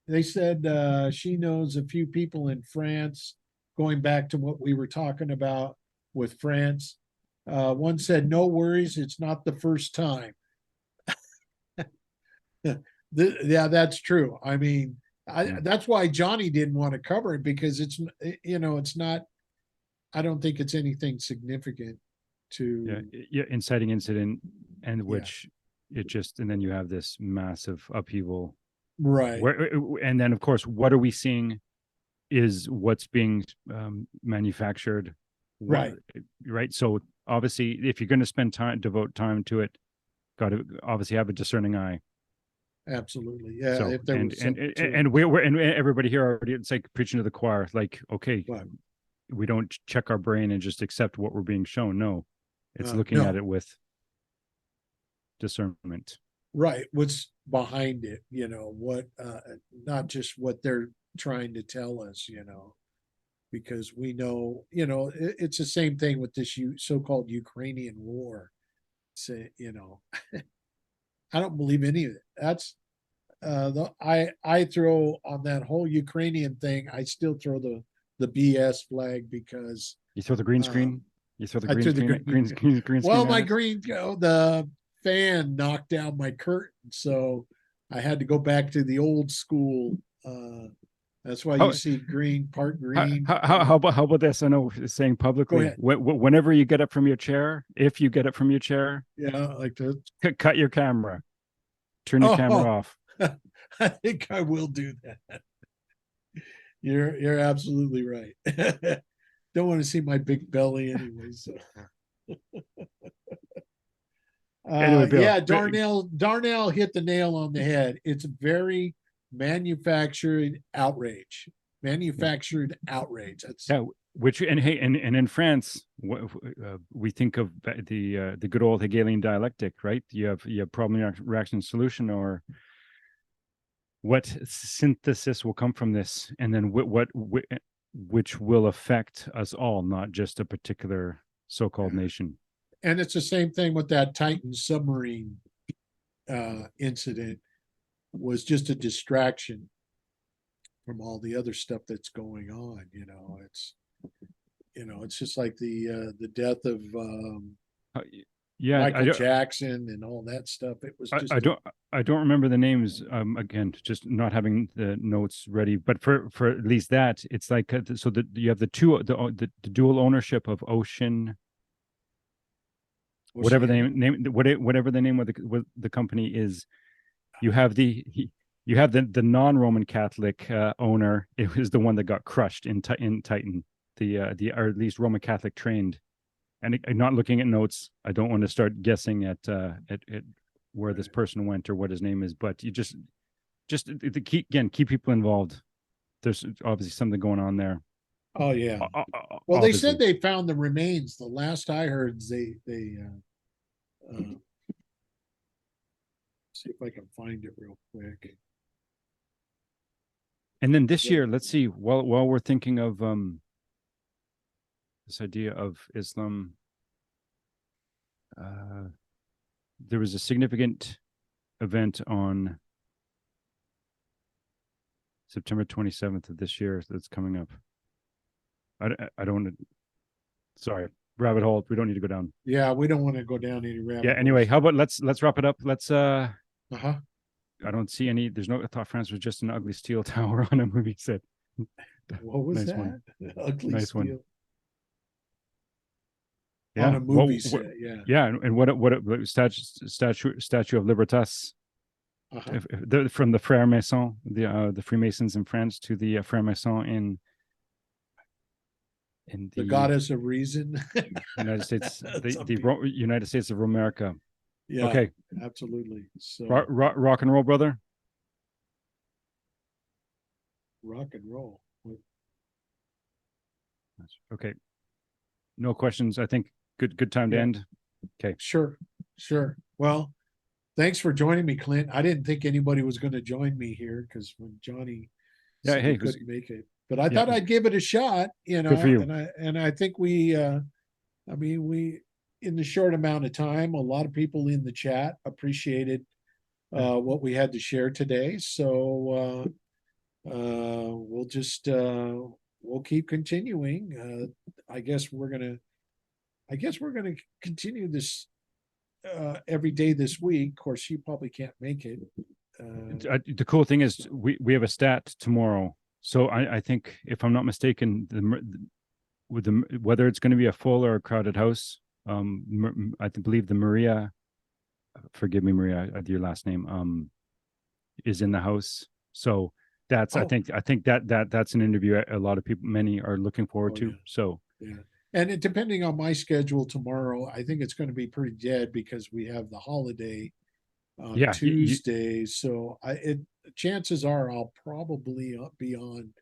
They said she knows a few people in France, going back to what we were talking about with France. One said, no worries, it's not the first time. Yeah, that's true. I mean, that's why Johnny didn't want to cover it, because it's not, I don't think it's anything significant to. Yeah, inciting incident, and which it just, and then you have this massive upheaval. Right. And then, of course, what are we seeing is what's being manufactured. Right. Right. So obviously, if you're going to devote time to it, got to obviously have a discerning eye. Absolutely. Yeah. So, if there and was we're and everybody here already, it's like preaching to the choir. Like, okay, right. We don't check our brain and just accept what we're being shown. No, it's looking at it with discernment. Right. What's behind it, what, not just what they're trying to tell us, because we know, it's the same thing with this so-called Ukrainian war. So, I don't believe any of it. That's I throw on that whole Ukrainian thing. I still throw the BS flag, because you throw the green screen. You throw the green screen. Green well, screen my the fan knocked down my curtain, so I had to go back to the old school. That's why you see green, part green. How about this? I know saying publicly, whenever you get up from your chair, if you get up from your chair, like to cut your camera, turn your camera off. I think I will do that. You're absolutely right. Don't want to see my big belly anyway. So. Anyway, Bill, yeah, Darnell hit the nail on the head. It's very manufactured outrage. manufactured outrage. That's Yeah, which and hey, and in France, we think of the good old Hegelian dialectic, right? You have problem reaction solution, or what synthesis will come from this, and then which will affect us all, not just a particular so-called nation. and it's the same thing with that Titan submarine incident. Was just a distraction from all the other stuff that's going on. It's just like the death of Yeah, Michael Jackson and all that stuff. It was just I don't remember the names. Again, just not having the notes ready. But for at least that, it's like so that you have the dual ownership of Ocean, whatever the whatever the name of the company is. You have the non-Roman Catholic owner. It was the one that got crushed in Titan. The or at least Roman Catholic trained. And not looking at notes, I don't want to start guessing at where this person went or what his name is. But you just keep people involved. There's obviously something going on there. Oh yeah. Well, obviously. they said they found the remains. The last I heard, they see if I can find it real quick. And then this year, let's see. While we're thinking of this idea of Islam, there was a significant event on September 27th of this year that's coming up. I don't want to. Sorry, rabbit hole. We don't need to go down. Yeah, we don't want to go down any rabbit. Yeah. Anyway, how about let's wrap it up. Let's Uh-huh. I don't see any. There's no. I thought France was just an ugly steel tower on a movie set. What was nice that? one. Ugly Nice steel. one. Yeah. On a movie set. Yeah. Yeah, and what statue of Libertas Uh-huh. from the Frères Masons, the Freemasons in France, to the Frères Masons in The goddess of reason. United States, the Some United States of America. Yeah. Okay, Absolutely. So rock and roll, brother. rock and roll. Okay, no questions. I think good time to Yeah. end. Okay, Sure. Well, thanks for joining me, Clint. I didn't think anybody was going to join me here because when Johnny Yeah, said hey, he it was- couldn't make it, but I thought I'd give it a shot, Good for you. and I think we in the short amount of time, a lot of people in the chat appreciated what we had to share today. So we'll just we'll keep continuing. I guess we're gonna continue this every day this week. Of course, you probably can't make it. The cool thing is we have a stat tomorrow. So I think, if I'm not mistaken, whether it's going to be a full or a crowded house, I believe the Maria, forgive me, Maria, your last name, is in the house. So that's I think that's an interview a lot of people, many are looking forward to. Yeah. So yeah, and depending on my schedule tomorrow, I think it's going to be pretty dead because we have the holiday on Tuesday. So chances are I'll probably be on,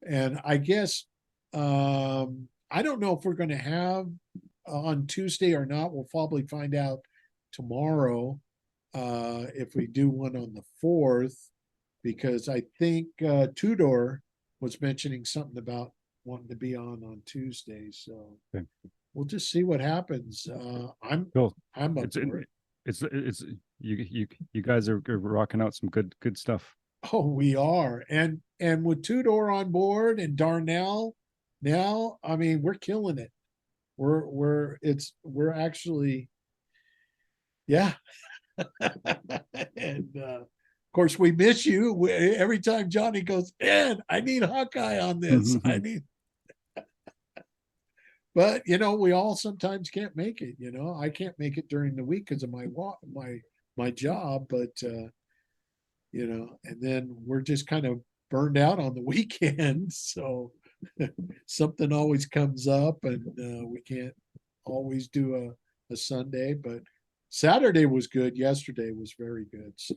and I guess I don't know if we're going to have on Tuesday or not. We'll probably find out tomorrow if we do one on the 4th, because I think Tudor was mentioning something about wanting to be on Tuesday. So okay. We'll just see what happens. I'm cool. I'm up for it. It's you guys are rocking out some good stuff. Oh, we are. And with Tudor on board and Darnell now, I mean, we're killing it. We're actually, yeah. And of course we miss you. Every time Johnny goes, Ed, I need Hawkeye on this. I need but we all sometimes can't make it. I can't make it during the week because of my job, but and then we're just kind of burned out on the weekend. So something always comes up, and we can't always do a Sunday. But Saturday was good. Yesterday was very good. So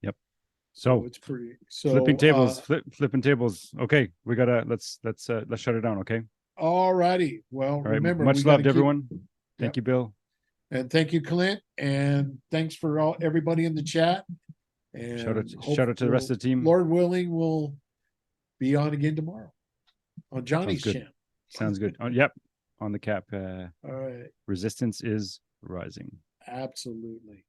yep. So it's pretty. So flipping tables, flipping tables. Okay, we gotta let's shut it down. Okay. All righty. Well, All right. remember, Much we love gotta to keep- everyone. Yep. Thank you, Bill. And thank you, Clint, and thanks for everybody in the chat. And Shout out to the rest of the team. Lord willing, we'll be on again tomorrow on Johnny's good. channel. Sounds good. Yep. On the cap. All right. Resistance is rising. Absolutely.